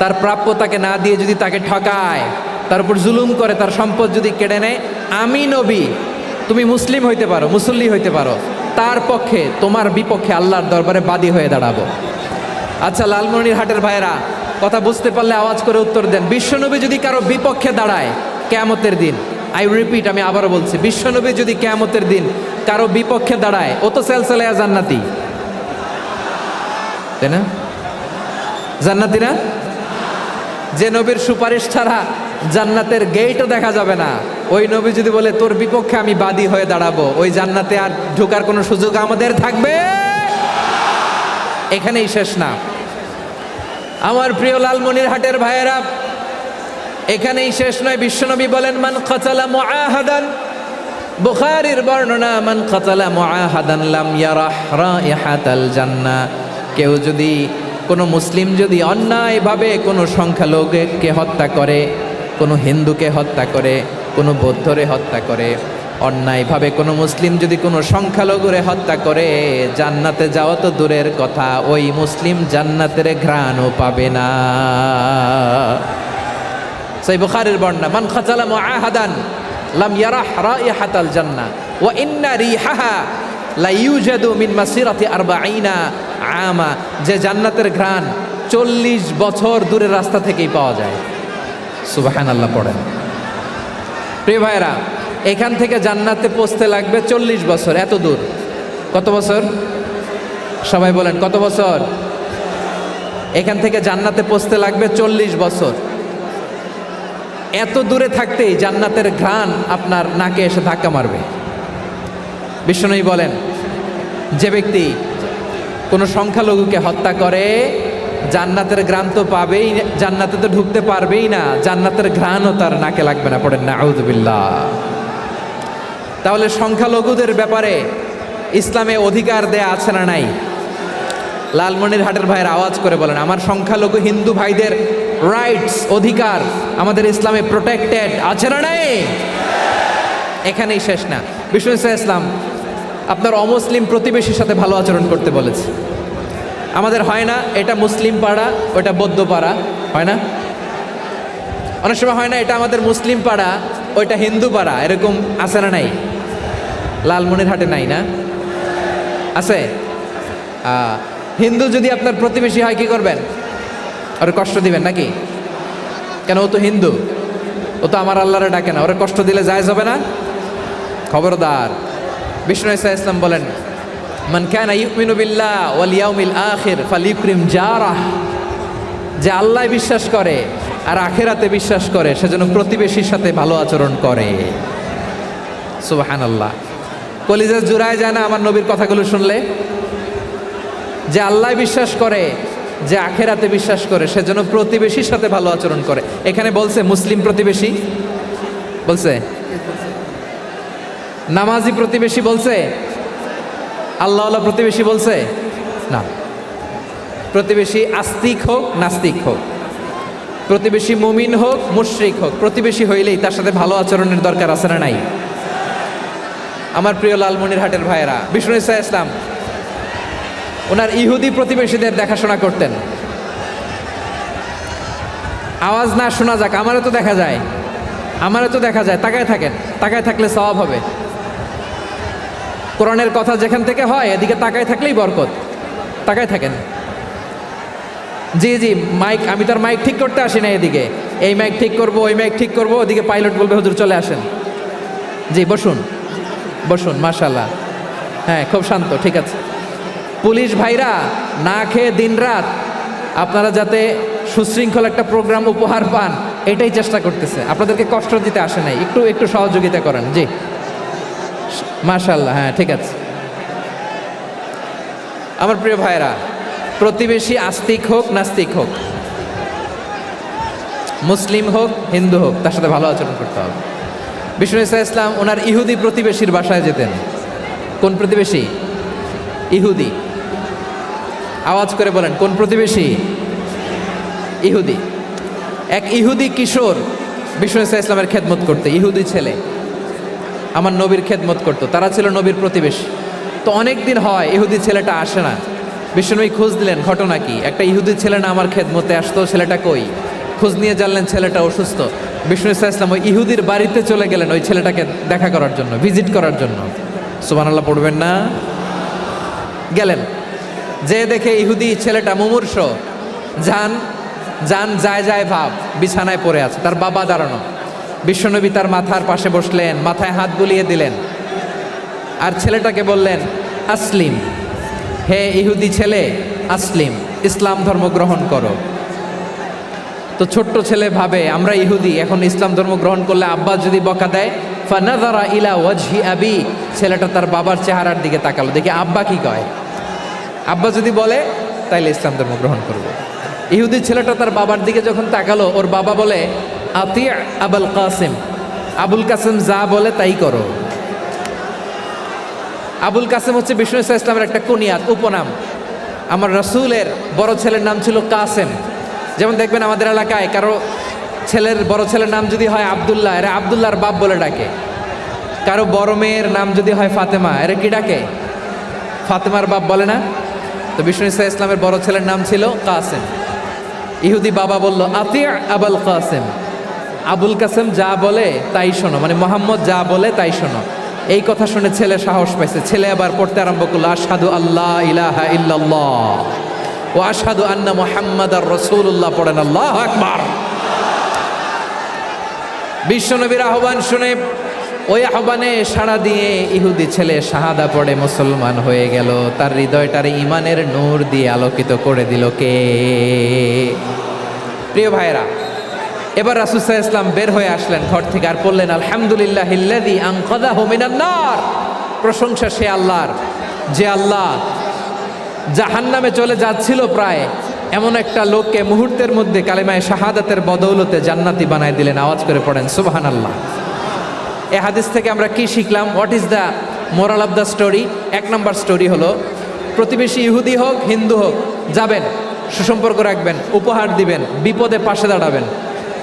তার প্রাপ্য তাকে না দিয়ে যদি তাকে ঠকায় তার উপর জুলুম করে তার সম্পদ যদি কেড়ে নেয় আমি নবী তুমি মুসলিম হইতে পারো মুসল্লি হইতে পারো তার পক্ষে তোমার বিপক্ষে আল্লাহর দরবারে বাদী হয়ে দাঁড়াবো আচ্ছা লালমনিরহাটের ভাইরা কথা বুঝতে পারলে আওয়াজ করে উত্তর দেন বিশ্বনবী যদি কারো বিপক্ষে দাঁড়ায় কিয়ামতের দিন আই রিপিট আমি আবারও বলছি বিশ্বনবী যদি কিয়ামতের দিন কারো বিপক্ষে দাঁড়ায় ও তো সেলসালায়া জান্নাতি তাই না জান্নাতি না যে নবীর সুপারিশ ছাড়া জান্নাতের গেটও দেখা যাবে না ওই নবী যদি বলে তোর বিপক্ষে আমি বাদী হয়ে দাঁড়াবো ওই জান্নাতে আর ঢোকার কোনো সুযোগ আমাদের থাকবে এখানেই শেষ না আমার প্রিয় লালমনিরহাটের ভাইয়েরা এখানেই শেষ নয় বিশ্বনবী বলেন মান কাতালা মুআহাদান বুখারীর বর্ণনা মান কাতালা মুআহাদান লাম ইয়ারাহ রাইহাতাল জান্নাহ কেউ যদি কোনো মুসলিম যদি অন্যায়ভাবে কোনো সংখ্যালঘুকে হত্যা করে কোনো হিন্দুকে হত্যা করে কোনো বৌদ্ধরে হত্যা করে অন্যায়ভাবে কোনো মুসলিম যদি কোনো সংখ্যালঘুরে হত্যা করে জান্নাতে যাওয়া তো দূরের কথা ওই মুসলিম জান্নাতের ঘ্রাণও পাবে না সেই বুখারীর বর্ণনা মান খাতালা মুআহাদান লাম ইয়ারাহ রাইহাতাল জান্নাহ ওয়া ইন্না রিহাহা লা ইউজাদু মিন মাসিরাতি 40 আমা যে জান্নাতের ঘ্রাণ 40 বছর দূরের রাস্তা থেকেই পাওয়া যায় সুবহানাল্লাহ পড়েন প্রিয় ভাইরা এখান থেকে জান্নাতে পৌঁছতে লাগবে 40 বছর এত দূর কত বছর সবাই বলেন কত বছর এখান থেকে জান্নাতে পৌঁছতে লাগবে 40 বছর এত দূরে থাকতেই জান্নাতের ঘ্রাণ আপনার নাকে এসে ধাক্কা মারবে বিশ্বনবী বলেন যে ব্যক্তি কোনো সংখ্যালঘুকে হত্যা করে জান্নাতের ঘ্রাণ তো পাবেই, জান্নাতে তো ঢুকতে পারবেই না, জান্নাতের ঘ্রাণও তার নাকে লাগবে না। পড়েন না আউযুবিল্লাহ। তাহলে সংখ্যালঘুদের ব্যাপারে ইসলামে অধিকার দেয়া আছে না নাই? লালমনিরহাটের ভাইয়ের আওয়াজ করে বলেন, আমার সংখ্যালঘু হিন্দু ভাইদের রাইটস, অধিকার আমাদের ইসলামে প্রোটেক্টেড আছে না নাই? এখানেই শেষ না। বিষ্ণু ইসলাম আপনার অমুসলিম প্রতিবেশীর সাথে ভালো আচরণ করতে বলেছে। আমাদের হয় না এটা মুসলিম পাড়া, ওটা বৌদ্ধ পাড়া, হয় না? অনেক সময় হয় না এটা আমাদের মুসলিম পাড়া, ওইটা হিন্দু পাড়া, এরকম আছে না নাই? লালমনিরহাটে নাই না? আছে? হিন্দু যদি আপনার প্রতিবেশী হয় কি করবেন? ওর কষ্ট দিবেন নাকি? কেন, ও তো হিন্দু, ও তো আমার আল্লাহরে ডাকে না, ওরে কষ্ট দিলে জায়েজ হবে না? খবরদার। বিষ্ণু ইসলাম বলেন, মান কানা ইউমিনু বিল্লাহ ওয়াল ইয়াউমিল আখির ফালিউকরিম জারাহ, যে আল্লাহ বিশ্বাস করে আর আখিরাতে বিশ্বাস করে সেজন্য প্রতিবেশীর সাথে ভালো আচরণ করে। সুবহানাল্লাহ। কলিজা জুড়ায় যায় না আমার নবীর কথাগুলো শুনলে? যে আল্লাহ বিশ্বাস করে, যে আখিরাতে বিশ্বাস করে সেজন্য প্রতিবেশীর সাথে ভালো আচরণ করে। এখানে বলছে মুসলিম প্রতিবেশী বলছে, নামাজি প্রতিবেশী বলছে, আল্লাহওয়ালা প্রতিবেশী বলছে না। প্রতিবেশী আস্তিক হোক নাস্তিক হোক, প্রতিবেশী মুমিন হোক মুশরিক হোক, প্রতিবেশী হইলেই তার সাথে ভালো আচরণের দরকার আছে না নাই? আমার প্রিয় লালমনিরহাটের ভাইয়েরা, বিষ্ণু ইসলাম ওনার ইহুদি প্রতিবেশীদের দেখাশোনা করতেন। আওয়াজ না শোনা যাক, আমারও তো দেখা যায়, আমারও তো দেখা যায়। তাকায় থাকেন, তাকায় থাকলে সওয়াব হবে। কোরআনের কথা যেখান থেকে হয় এদিকে তাকায় থাকলেই বরকত। তাকায় থাকেন। জি জি, মাইক, আমি তার মাইক ঠিক করতে আসি না এদিকে, এই মাইক ঠিক করব, ওই মাইক ঠিক করব, ওদিকে পাইলট বলবে হুজুর চলে আসেন। জি বসুন, বসুন, মাশাআল্লাহ। হ্যাঁ, খুব শান্ত, ঠিক আছে। পুলিশ ভাইরা না খেয়ে দিনরাত আপনারা যাতে সুশৃঙ্খল একটা প্রোগ্রাম উপহার পান এটাই চেষ্টা করতেছে, আপনাদেরকে কষ্ট দিতে আসে নাই। একটু একটু সহযোগিতা করেন। জি মাশাআল্লাহ। হ্যাঁ ঠিক আছে। আমার প্রিয় ভাইরা, প্রতিবেশী আস্তিক হোক নাস্তিক হোক, মুসলিম হোক হিন্দু হোক, তার সাথে ভালো আচরণ করতে হবে। বিষ্ণু ইসলাম ওনার ইহুদি প্রতিবেশীর বাসায় যেতেন। কোন প্রতিবেশী? ইহুদি। আওয়াজ করে বলেন, কোন প্রতিবেশী? ইহুদি। এক ইহুদি কিশোর বিষ্ণু ইসলামের খেদমত করতে, ইহুদি ছেলে আমার নবীর খেদমত করতো, তারা ছিল নবীর প্রতিবেশী। তো অনেক দিন হয় ইহুদি ছেলেটা আসে না। বিষ্ণুনবী খোঁজ দিলেন, ঘটনা কি? একটা ইহুদি ছেলে না আমার খেদমতে আসতো, ছেলেটা কই? খোঁজ নিয়ে জানলেন ছেলেটা অসুস্থ। বিষ্ণু ইসলাম ওই ইহুদির বাড়িতে চলে গেলেন ওই ছেলেটাকে দেখা করার জন্য, ভিজিট করার জন্য। সুবহানাল্লাহ পড়বেন না? গেলেন, যে দেখে ইহুদি ছেলেটা মুমূর্ষ, জান জান যায় যায় ভাব, বিছানায় পড়ে আছে, তার বাবা দাঁড়ানো। বিশ্বনবী তার মাথার পাশে বসলেন, মাথায় হাত বুলিয়ে দিলেন, আর ছেলেটাকে বললেন আসলিম, হে ইহুদি ছেলে আসলিম, ইসলাম ধর্ম গ্রহণ করো। তো ছোট্ট ছেলে ভাবে আমরা ইহুদি, এখন ইসলাম ধর্ম গ্রহণ করলে আব্বা যদি বকা দেয়, ফানাযারা ইলা ওয়াজহি আবি, ছেলেটা তার বাবার চেহারার দিকে তাকালো, দেখি আব্বা কি কয়। আব্বা যদি বলে তাইলে ইসলাম ধর্ম গ্রহণ করবে। ইহুদি ছেলেটা তার বাবার দিকে যখন তাকালো, ওর বাবা বলে আতি আবুল কাসিম, আবুল কাসিম যা বলে তাই করো। আবুল কাসিম হচ্ছে বিষ্ণু ইসলামের একটা কুনিয়াত, উপনাম। আমার রাসূলের বড় ছেলের নাম ছিল কাসেম। যেমন দেখবেন আমাদের এলাকায় কারো ছেলের বড় ছেলের নাম যদি হয় আব্দুল্লাহ, এরা আব্দুল্লাহর বাপ বলে ডাকে। কারো বড় মেয়ের নাম যদি হয় ফাতেমা, এরা কি ডাকে? ফাতেমার বাপ বলে না? তো বিষ্ণু ইসলামের বড় ছেলের নাম ছিল কাসেম। ইহুদি বাবা বলল আতি আবুল কাসেম, আবুল কাসেম যা বলে তাই শোনো, মানে মোহাম্মদ যা বলে তাই শোনো। এই কথা শুনে ছেলে সাহস পাইছে, ছেলে আবার পড়তে আরম্ভ করলো আশহাদু আল্লাহ ইলাহা ইল্লাল্লাহ ওয়া আশহাদু আন্না মুহাম্মাদার রাসূলুল্লাহ। পড়েন আল্লাহু আকবার। বিশ্বনবীর আহ্বান শুনে ওই আহ্বানে সাড়া দিয়ে ইহুদি ছেলে শাহাদা পড়ে মুসলমান হয়ে গেল। তার হৃদয়টারে ইমানের নূর দিয়ে আলোকিত করে দিল কে? প্রিয় ভাইরা, এবার রাসূল সাল্লাল্লাহু আলাইহি ওয়াসাল্লাম বের হয়ে আসলেন ঘর থেকে, আর বললেন আলহামদুলিল্লাহিল্লাযী আনকাযাহু মিনান নার। প্রশংসা সে আল্লাহর, যে আল্লাহ জাহান্নামে চলে যাচ্ছিল প্রায়, এমন একটা লোককে মুহূর্তের মধ্যে কালেমায়ে শাহাদাতের বদৌলতে জান্নাতি বানায় দিলেন। আওয়াজ করে পড়েন সুবহানাল্লাহ। এই হাদিস থেকে আমরা কি শিখলাম? What is the moral of the story? এক নম্বর স্টোরি হলো, প্রতিবেশী ইহুদি হোক হিন্দু হোক, যাবেন, সুসম্পর্ক রাখবেন, উপহার দিবেন, বিপদে পাশে দাঁড়াবেন।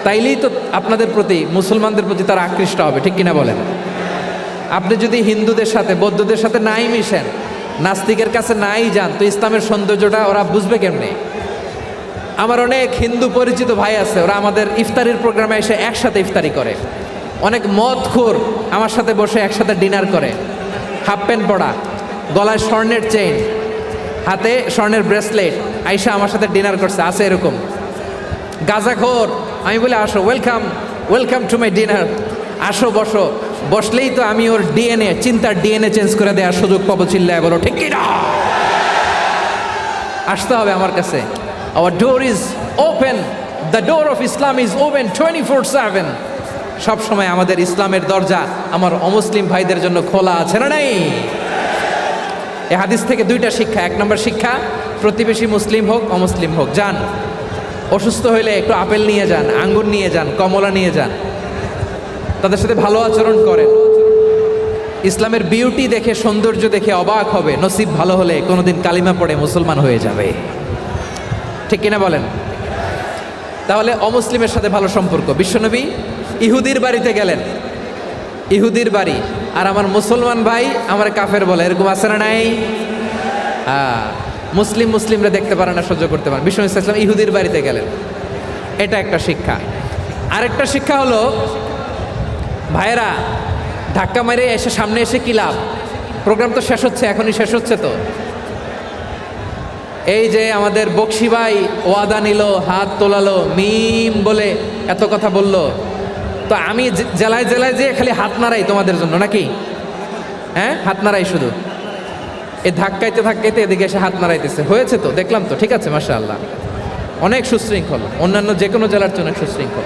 তাইলেই তো আপনাদের প্রতি, মুসলমানদের প্রতি তারা আকৃষ্ট হবে, ঠিক কিনা বলেন? আপনি যদি হিন্দুদের সাথে বৌদ্ধদের সাথে নাই মিশেন, নাস্তিকের কাছে নাই যান, তো ইসলামের সৌন্দর্যটা ওরা বুঝবে কেমনে? আমার অনেক হিন্দু পরিচিত ভাই আছে, ওরা আমাদের ইফতারির প্রোগ্রামে এসে একসাথে ইফতারি করে। অনেক মদখোর আমার সাথে বসে একসাথে ডিনার করে, হাফ প্যান্ট পরা, গলায় স্বর্ণের চেইন, হাতে স্বর্ণের ব্রেসলেট, আইসা আমার সাথে ডিনার করছে, আছে এরকম। গাঁজাখোর, আমি বলি আসো, welcome welcome to my dinner, আসো বসো। বসলেই তো আমি ওর ডিএনএ, চিন্তার ডিএনএ চেঞ্জ করে দেওয়ার সুযোগ পাবো। চিল্লায় বলো ঠিক কিনা? আসতে হবে আমার কাছে। Hour door is open, the door of Islam is open 24/7। সবসময় আমাদের ইসলামের দরজা আমার অমুসলিম ভাইদের জন্য খোলা আছে না নাই? এ হাদিস থেকে দুইটা শিক্ষা। এক নম্বর শিক্ষা, প্রতিবেশী মুসলিম হোক অমুসলিম হোক, যান, অসুস্থ হইলে একটু আপেল নিয়ে যান, আঙ্গুর নিয়ে যান, কমলা নিয়ে যান, তাদের সাথে ভালো আচরণ করেন। ইসলামের বিউটি দেখে, সৌন্দর্য দেখে অবাক হবে, নসিব ভালো হলে কোনোদিন কালিমা পড়ে মুসলমান হয়ে যাবে, ঠিক কিনা বলেন? তাহলে অমুসলিমের সাথে ভালো সম্পর্ক। বিশ্বনবী ইহুদির বাড়িতে গেলেন, ইহুদির বাড়ি, আর আমার মুসলমান ভাই আমার কাফের বলে, এরকম আছে না নাই? মুসলিমরা দেখতে পারে না, সহ্য করতে পারে। বিশ্বনবী সাল্লাল্লাহু আলাইহি ওয়াসাল্লাম ইহুদির বাড়িতে গেলেন, এটা একটা শিক্ষা। আরেকটা শিক্ষা হলো, ভাইয়েরা ধাক্কা মেরে এসে সামনে এসে কি লাভ? প্রোগ্রাম তো শেষ হচ্ছে, এখনই শেষ হচ্ছে। তো এই যে আমাদের বকশি ভাই ওয়াদা নিল, হাত তোলালো, মিম বলে এত কথা বলল, তো আমি জেলায় জেলায় যে খালি হাত নাড়াই তোমাদের জন্য নাকি? হ্যাঁ, হাত নাড়াই শুধু। এই ধাক্কাইতে ধাক্কাইতে এদিকে এসে হাত নাড়াইতেছে, হয়েছে তো, দেখলাম তো, ঠিক আছে, মাশাআল্লাহ, অনেক সুশৃঙ্খল, অন্যান্য যে কোনো জেলার জন্য সুশৃঙ্খল।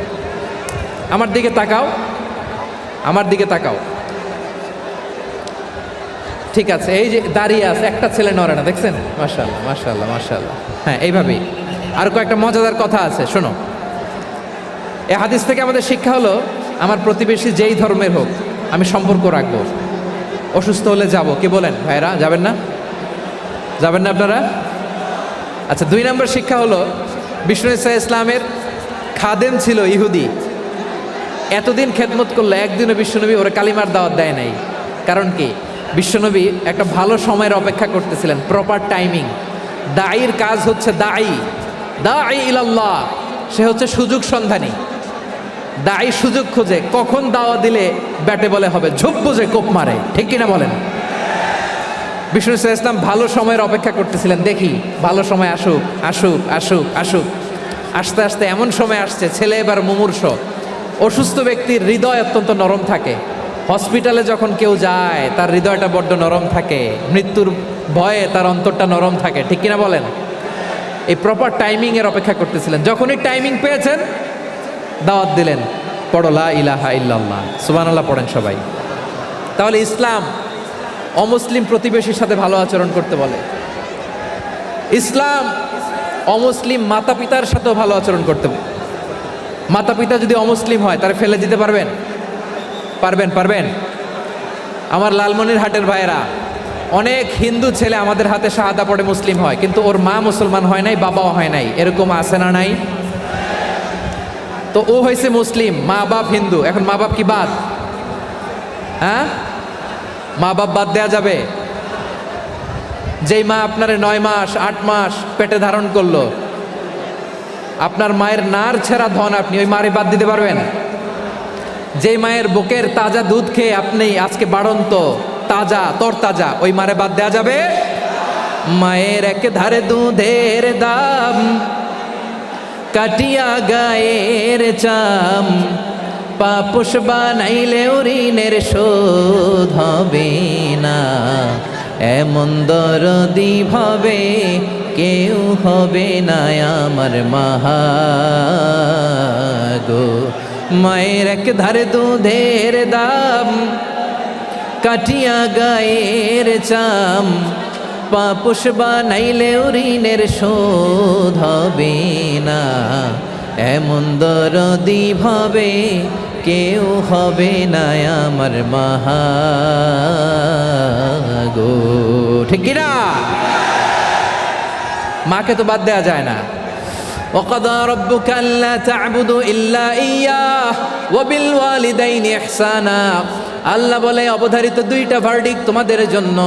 আমার দিকে তাকাও, আমার দিকে তাকাও, ঠিক আছে। এই যে দাঁড়িয়ে আছে, একটা ছেলে নড়ে না, দেখছেন? মাশাআল্লাহ মাশাআল্লাহ মাশাআল্লাহ। হ্যাঁ, এইভাবেই। আর কয়েকটা মজাদার কথা আছে, শোনো। এই হাদিস থেকে আমাদের শিক্ষা হলো, আমার প্রতিবেশী যেই ধর্মের হোক আমি সম্পর্ক রাখবো। অসুস্থ হলে যাব, কি বলেন ভাইরা? যাবেন না? যাবেন না আপনারা? আচ্ছা, 2 নম্বর শিক্ষা হলো, বিষ্ণু ঈসা ইসলামের খাদেম ছিল ইহুদি, এতদিন খেদমত করলো, একদিনও বিশ্বনবী ওরা কালিমার দাওয়াত দেয় নাই। কারণ কি? বিশ্বনবী একটা ভালো সময়ের অপেক্ষা করতেছিলেন, প্রপার টাইমিং। দায়ীর কাজ হচ্ছে দায়ী ইলাল্লাহ, সে হচ্ছে সুযোগ সন্ধানী। দায়ী সুযোগ খোঁজে, কখন দাওয়া দিলে ব্যাটে বলে হবে, ঝোপ বুঝে কোপ মারে, ঠিক কিনা বলেন? বিষ্ণু ঈসা ইসলাম ভালো সময়ের অপেক্ষা করতেছিলেন, দেখি ভালো সময় আসুক আসুক আসুক আসুক। আস্তে আস্তে এমন সময় আসছে, ছেলে এবার মুমূর্ষ। অসুস্থ ব্যক্তির হৃদয় অত্যন্ত নরম থাকে। হসপিটালে যখন কেউ যায় তার হৃদয়টা বড্ড নরম থাকে, মৃত্যুর ভয়ে তার অন্তরটা নরম থাকে, ঠিক কিনা বলেন? এই প্রপার টাইমিংয়ের অপেক্ষা করতেছিলেন। যখনই টাইমিং পেয়েছেন, দাওয়াত দিলেন, পড়ো লা ইলাহা ইল্লাল্লাহ, সুবহানাল্লাহ পড়েন সবাই। তাহলে ইসলাম অমুসলিম প্রতিবেশীর সাথে ভালো আচরণ করতে বলে। ইসলাম অমুসলিম মাতা পিতার সাথেও ভালো আচরণ করতে বলে। মাতা পিতা যদি অমুসলিম হয়, তারা ফেলে দিতে পারবেন? পারবেন? আমার লালমনিরহাটের ভাইয়েরা, অনেক হিন্দু ছেলে আমাদের হাতে শাহাদা পড়ে মুসলিম হয়, কিন্তু ওর মা মুসলমান হয় নাই, বাবাও হয় নাই, এরকম আছে না নাই? তো ও হয়েছে মুসলিম, মা বাপ হিন্দু, এখন মা বাপ কি বাদ? হ্যাঁ, মা বাপ বাদ দেয়া যাবে? যেই মা আপনারে 9 মাস 8 মাস পেটে ধারণ করলো, আপনার মায়ের নার ছেঁড়া ধন, আপনি ওই মারে বাদ দিতে পারবেন? যেই মায়ের বুকের তাজা দুধ খেয়ে আপনি আজকে বাড়ন্ত তাজা তরতাজা, ওই মারে বাদ দেয়া যাবে? মায়ের এক ধারে দুধের দাম, কাটিয়া গায়ের চাম, পাপুষ বানাইলে ঋণের শোধ হবে না, এমন দরদি ভাবে কেউ হবে না আমার মাগো। মায়ের এক ধারে দুধের দাম, কাটিয়া গায়ের চাম, পাপুষ বানাইলেও ঋণের শোধ হবে না, এমন দরদি ভাবে কেউ হবে না আমার মাগো। ঠিক কিনা? মাকে তো বাদ দেওয়া যায় না। وقضى ربك ألا تعبدوا إلا إياه وبالوالدين إحسانا। আল্লাহ বলে অবধারিত দুইটা ভার্ডিক তোমাদের জন্য,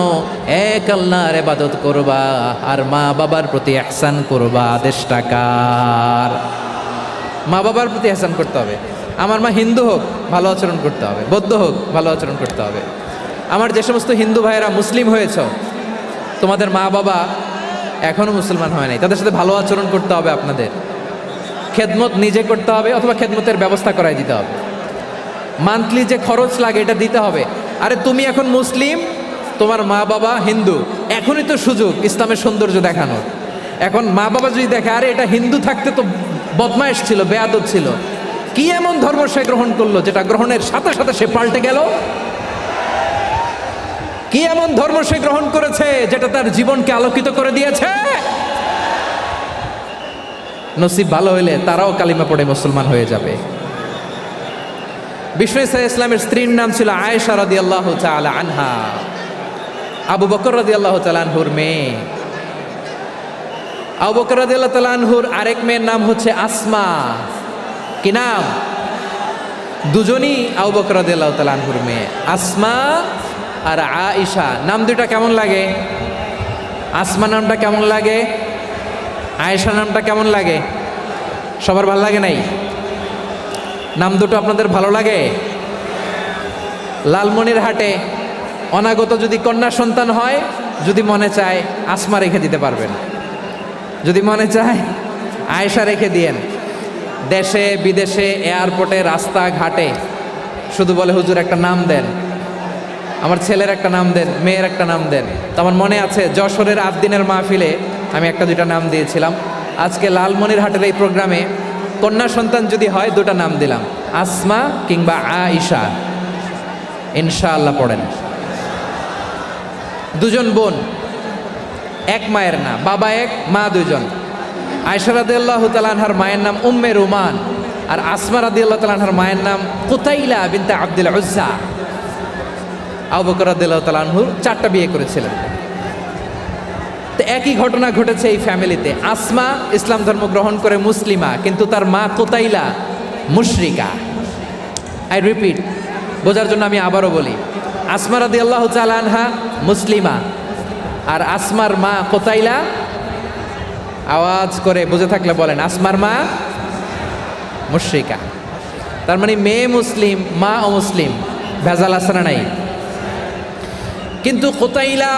এক আল্লাহর ইবাদত করবা আর মা বাবার প্রতি ইহসান করবা। আদেশটা কার? মা বাবার প্রতি ইহসান করতে হবে। আমার মা হিন্দু হোক ভালো আচরণ করতে হবে, বৌদ্ধ হোক ভালো আচরণ করতে হবে। আমার যে সমস্ত হিন্দু ভাইয়েরা মুসলিম হয়েছ, তোমাদের মা বাবা এখনও মুসলমান হয় নাই, তাদের সাথে ভালো আচরণ করতে হবে। আপনাদের খেদমত নিজে করতে হবে অথবা খেদমতের ব্যবস্থা করাই দিতে হবে। মান্থলি যে খরচ লাগে এটা দিতে হবে। আরে তুমি এখন মুসলিম, তোমার মা বাবা হিন্দু, এখনই তো সুযোগ ইসলামের সৌন্দর্য দেখানোর। এখন মা বাবা যদি দেখে আরে এটা হিন্দু থাকতে তো বদমাইশ ছিল, বেয়াদব ছিল, কি এমন ধর্ম সে গ্রহণ করলো যেটা গ্রহণের সাথে সাথে সে পাল্টে গেল? কি এমন ধর্ম সে গ্রহণ করেছে যেটা তার জীবনকে আলোকিত করে দিয়েছে? নসিব ভালো হইলে তারাও কালিমা পড়ে মুসলমান হয়ে যাবে। বিষ্ণু ইসলামের স্ত্রীর নাম ছিল আয়েশা রাদিয়াল্লাহু তাআলা আনহা, আবু বকর রাদিয়াল্লাহু তাআলা আনহুর মেয়ে। আবু বকর রাদিয়াল্লাহু তাআলা আনহুর আরেক মেয়ের নাম হচ্ছে আসমা। কি নাম? দুজনই আবু বকর রাদিয়াল্লাহু তাআলা আনহুর মেয়ে, আসমা আর আয়েশা। নাম দুটা কেমন লাগে? আসমা নামটা কেমন লাগে? আয়েশা নামটা কেমন লাগে? সবার ভালো লাগে নাই? নাম দুটো আপনাদের ভালো লাগে? লালমনিরহাটে অনাগত যদি কন্যা সন্তান হয়, যদি মনে চায় আসমা রেখে দিতে পারবেন, যদি মনে চায় আয়েশা রেখে দিয়েন। দেশে বিদেশে এয়ারপোর্টে রাস্তাঘাটে শুধু বলে হুজুর একটা নাম দেন, আমার ছেলের একটা নাম দেন, মেয়ের একটা নাম দেন। তো আমার মনে আছে যশোরের 8 দিনের মাহফিলে আমি একটা দুইটা নাম দিয়েছিলাম। আজকে লালমনিরহাটের এই প্রোগ্রামে কন্যা সন্তান যদি হয় দুটা নাম দিলাম, আসমা কিংবা আয়েশা। ইনশাআল্লাহ পড়েন। দুজন বোন, এক মায়ের না, বাবা এক মা দুজন। আয়েশা রাদিয়াল্লাহু তাআলা আনহার মায়ের নাম উম্মে রুমান, আর আসমা রাদিয়াল্লাহু তাআলা আনহার মায়ের নাম কুতাইলা বিনতে আব্দুল উজ্জা। আবু বকর রাদিয়াল্লাহু তাআলা আনহু 4টা বিয়ে করেছিলেন। তো একই ঘটনা ঘটেছে এই ফ্যামিলিতে। আসমা ইসলাম ধর্ম গ্রহণ করে মুসলিমা, কিন্তু তার মা কুতাইলা মুশরিকা। আই রিপিট, বোঝার জন্য আমি আবারও বলি, আসমা রাদিয়াল্লাহু তাআলা আনহা মুসলিমা, আর আসমার মা কুতাইলা, আওয়াজ করে বুঝে থাকলে বলেন, আসমার মা মুশরিকা। তার মানে মেয়ে মুসলিম, মা অমুসলিম। ভেজাল আছে না নাই? কিন্তু কুতাইলা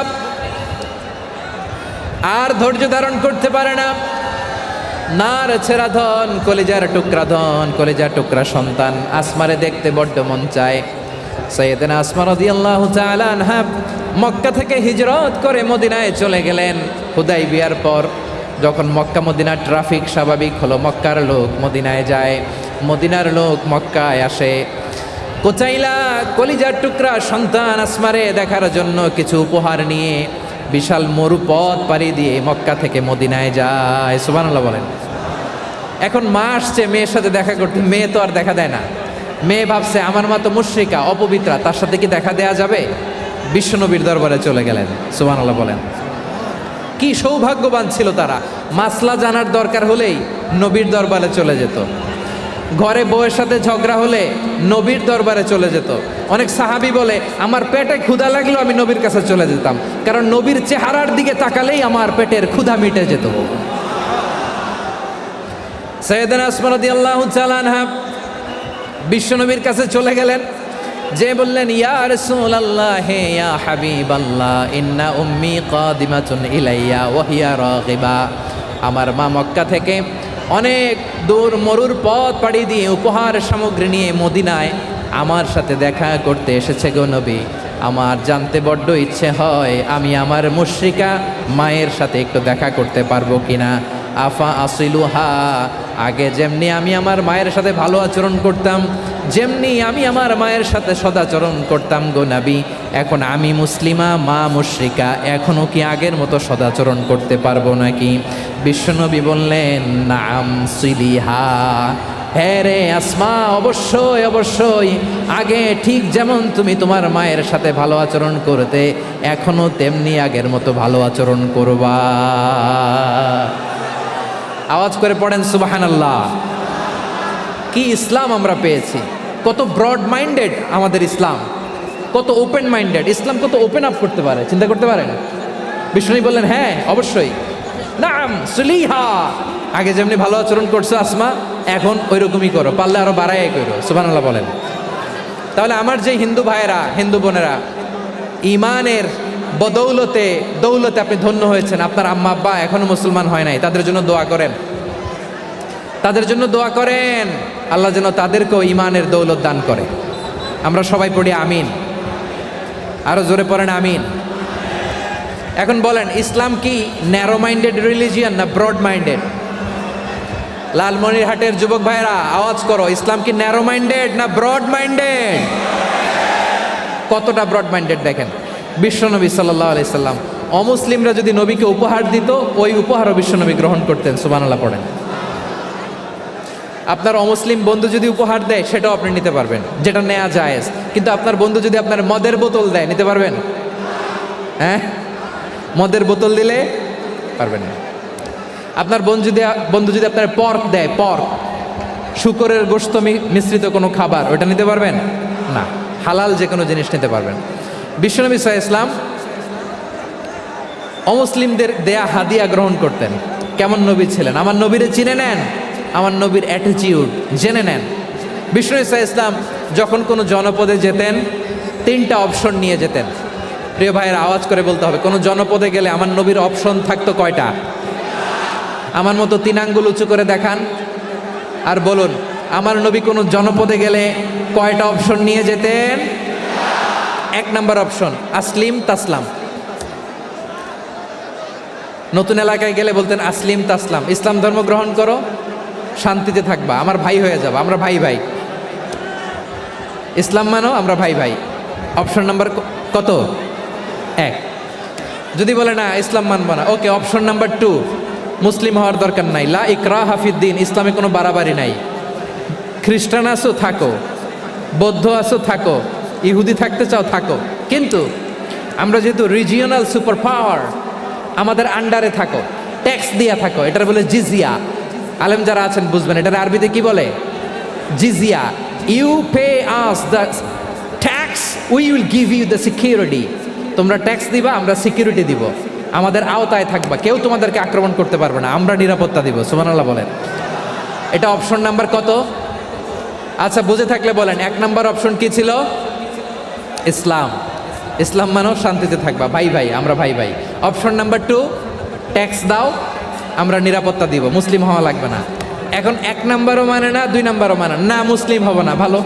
আর ধৈর্য ধারণ করতে পারে না। নার ছেঁড়া ধন, কলিজার টুকরা ধন, কলিজার টুকরা সন্তান আসমারে দেখতে বড্ড মন চায়। সাইয়েদনা আসমা রাদিয়াল্লাহু তাআলা আনহা মক্কা থেকে হিজরত করে মদিনায় চলে গেলেন। হুদাইবিয়ার পর যখন মক্কা মদিনার ট্রাফিক স্বাভাবিক হলো, মক্কার লোক মদিনায় যায়, মদিনার লোক মক্কায় আসে। কুতাইলা কলিজার টুকরা সন্তান আসমারে দেখার জন্য কিছু উপহার নিয়ে বিশাল মরুপথ পাড়ি দিয়ে মক্কা থেকে মদিনায় যায়। সুবহানাল্লাহ বলেন। এখন মা আসছে মেয়ের সাথে দেখা করতে, মেয়ে তো আর দেখা দেয় না। মেয়ে ভাবছে আমার মা তো মুশরিকা, অপবিত্রা, তার সাথে কি দেখা দেয়া যাবে? বিশ্বনবীর দরবারে চলে গেলেন। সুবহানাল্লাহ বলেন। কি সৌভাগ্যবান ছিল তারা, মাসলা জানার দরকার হলেই নবীর দরবারে চলে যেত। ঘরে বউয়ের সাথে ঝগড়া হলে নবীর দরবারে চলে যেত। অনেক সাহাবী বলে আমার পেটে ক্ষুধা লাগলেও আমি নবীর কাছে চলে যেতাম, কারণ নবীর চেহারার দিকে তাকালেই আমার পেটের ক্ষুধা মিটে যেত। সাইয়েদনা আসমা রাদিয়াল্লাহু তাআলা আনহা বিশ্বনবীর কাছে চলে গেলেন, যে বললেন ইয়া রাসূলুল্লাহ ইয়া হাবিবাল্লাহ ইন্না উম্মি কাদিমাতুন ইলাইয়া ওয়া হিয়া রাগিবা। আমার মা মক্কা থেকে অনেক দূর মরুর পথ পাড়ি দিয়ে উপহার সামগ্রী নিয়ে মদিনায় আমার সাথে দেখা করতে এসেছে গো নবী। আমার জানতে বড্ড ইচ্ছে হয় আমি আমার মুশরিকা মায়ের সাথে একটু দেখা করতে পারবো কিনা। আফা আসিলুহা, আগে যেমনি আমি আমার মায়ের সাথে ভালো আচরণ করতাম, যেমনি আমি আমার মায়ের সাথে সদাচরণ করতাম গো নবী, এখন আমি মুসলিমা, মা মুশরিকা, এখনও কি আগের মতো সদাচরণ করতে পারবো নাকি? বিশ্বনবী বললেন নাম সিলিহা, হ্যাঁ রে আসমা, অবশ্যই অবশ্যই, আগে ঠিক যেমন তুমি তোমার মায়ের সাথে ভালো আচরণ করতে, এখনও তেমনি আগের মতো ভালো আচরণ করবা। আওয়াজ করে পড়েন সুবহানাল্লাহ। কি ইসলাম আমরা পেয়েছি! কত ব্রড মাইন্ডেড আমাদের ইসলাম, কত ওপেন মাইন্ডেড ইসলাম, কত ওপেন আপ করতে পারে, চিন্তা করতে পারেন। বিষ্ণু বললেন হ্যাঁ অবশ্যই, নাম সুলিহা, আগে যেমনি ভালো আচরণ করছো আসমা, এখন ওই রকমই করো, পারলে আরো বাড়াই করো। সুবহানাল্লাহ বলেন। তাহলে আমার যে হিন্দু ভাইয়েরা, হিন্দু বোনেরা, ইমানের বদৌলতে দৌলতে আপনি ধন্য হয়েছেন, আপনার আম্মা আব্বা এখনো মুসলমান হয় নাই, তাদের জন্য দোয়া করেন, তাদের জন্য দোয়া করেন, আল্লাহ যেন তাদেরকেও ইমানের দৌলত দান করে। আমরা সবাই পড়ি আমিন, আরো জোরে পড়েন আমিন। এখন বলেন, ইসলাম কি ন্যারো মাইন্ডেড রিলিজিয়ান না ব্রড মাইন্ডেড? লালমনিরহাটের যুবক ভাইরা আওয়াজ করো, ইসলাম কি ন্যারো মাইন্ডেড না ব্রড মাইন্ডেড? কতটা ব্রড মাইন্ডেড দেখেন। বিশ্বনবী সাল্লাল্লাহু আলাইহি সাল্লাম অমুসলিমরা যদি নবীকে উপহার দিত, ওই উপহারও বিশ্বনবী গ্রহণ করতেন। সুবহানাল্লাহ পড়েন। আপনার অমুসলিম বন্ধু যদি উপহার দেয়, সেটাও আপনি নিতে পারবেন, যেটা নেওয়া জায়েজ। কিন্তু আপনার বন্ধু যদি আপনার মদের বোতল দেয়, নিতে পারবেন? হ্যাঁ, মদের বোতল দিলে পারবেন না। আপনার বন্ধু যদি আপনার পর্ক দেয়, পর্ক, শূকরের গোশত মিশ্রিত কোনো খাবার, ওটা নিতে পারবেন না। হালাল যে কোনো জিনিস নিতে পারবেন। বিশ্বনবী সাল্লাল্লাহু আলাইহি ওয়াসাল্লাম অমুসলিমদের দেয়া হাদিয়া গ্রহণ করতেন। কেমন নবী ছিলেন! আমার নবীরে চিনে নেন, আমার নবীর অ্যাটিটিউড জেনে নেন। বিশ্বনবী সাল্লাল্লাহু আলাইহি ওয়াসাল্লাম যখন কোনো জনপদে যেতেন, 3টা অপশন নিয়ে যেতেন। প্রিয় ভাইয়ের আওয়াজ করে বলতে হবে, কোনো জনপদে গেলে আমার নবীর অপশন থাকতো কয়টা? আমার মতো 3 আঙ্গুল উঁচু করে দেখান আর বলুন, আমার নবী কোনো জনপদে গেলে কয়টা অপশন নিয়ে যেতেন? 1 নাম্বার অপশন আসলিম তাসলাম। নতুন এলাকায় গেলে বলতেন আসলিম তাসলাম, ইসলাম ধর্ম গ্রহণ করো, শান্তিতে থাকবা, আমার ভাই হয়ে যাবা, আমরা ভাই ভাই, ইসলাম মানো, আমরা ভাই ভাই। অপশন নাম্বার কত? 1। যদি বলে না ইসলাম মানবো না, ওকে, অপশন নাম্বার 2, মুসলিম হওয়ার দরকার নাই, লা ইকরাহা ফিদ্দিন, ইসলামে কোনো বাড়াবাড়ি নাই। খ্রিস্টান আসো থাকো, বৌদ্ধ আসো থাকো, ইহুদি থাকতে চাও থাকো, কিন্তু আমরা যেহেতু রিজিওনাল সুপার পাওয়ার, আমাদের আন্ডারে থাকো, ট্যাক্স দিয়া থাকো, এটার বলে জিজিয়া। আলেম যারা আছেন বুঝবেন, এটার আরবিতে কি বলে? জিজিয়া। You pay us the tax, we will give you the security. তোমরা ট্যাক্স দিবা, আমরা সিকিউরিটি দিব, আমাদের আওতায় থাকবা, কেউ তোমাদেরকে আক্রমণ করতে পারবে না, আমরা নিরাপত্তা দিব। সুবহানাল্লাহ বলেন। এটা অপশন নাম্বার কত? আচ্ছা, বুঝে থাকলে বলেন, 1 নাম্বার অপশন কি ছিল? ইসলাম। ইসলাম মানো, শান্তিতে থাকবা, ভাই ভাই, আমরা ভাই ভাই। অপশন নাম্বার 2, ট্যাক্স দাও, আমরা নিরাপত্তা দিব, মুসলিম হওয়া লাগবে না। এখন 1 নাম্বারও মানে না, 2 নাম্বারও মানে না, মুসলিম হবো না, ভালো,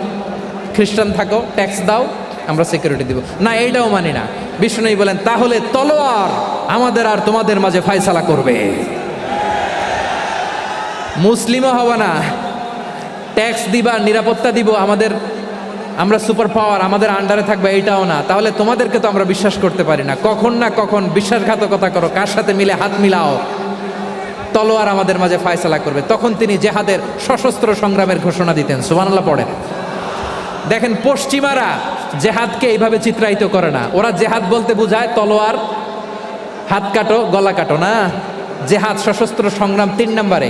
খ্রিস্টান থাকো, ট্যাক্স দাও, আমরা সিকিউরিটি দিব না, এইটাও মানি না। বিষ্ণু বলেন, তাহলে তলোয়ার আমাদের আর তোমাদের মাঝে ফয়সালা করবে। মুসলিমও হবো না, ট্যাক্স দিবা, নিরাপত্তা দিব, আমরা সুপার পাওয়ার, আমাদের আন্ডারে থাকবে, এইটাও না। তাহলে তোমাদেরকে তো আমরা বিশ্বাস করতে পারি না, কখন না কখন বিশ্বাসঘাতকতা করো, কার সাথে মিলে হাত মিলাও, তলোয়ার আমাদের মাঝে ফয়সালা করবে। তখন তিনি জেহাদের সশস্ত্র সংগ্রামের ঘোষণা দিতেন। সুবহানাল্লাহ পড়েন। দেখেন, পশ্চিমারা জেহাদকে এইভাবে চিত্রায়িত করে না। ওরা জেহাদ বলতে বোঝায় তলোয়ার, হাত কাটো, গলা কাটো, না, জেহাদ সশস্ত্র সংগ্রাম 3 নম্বরে।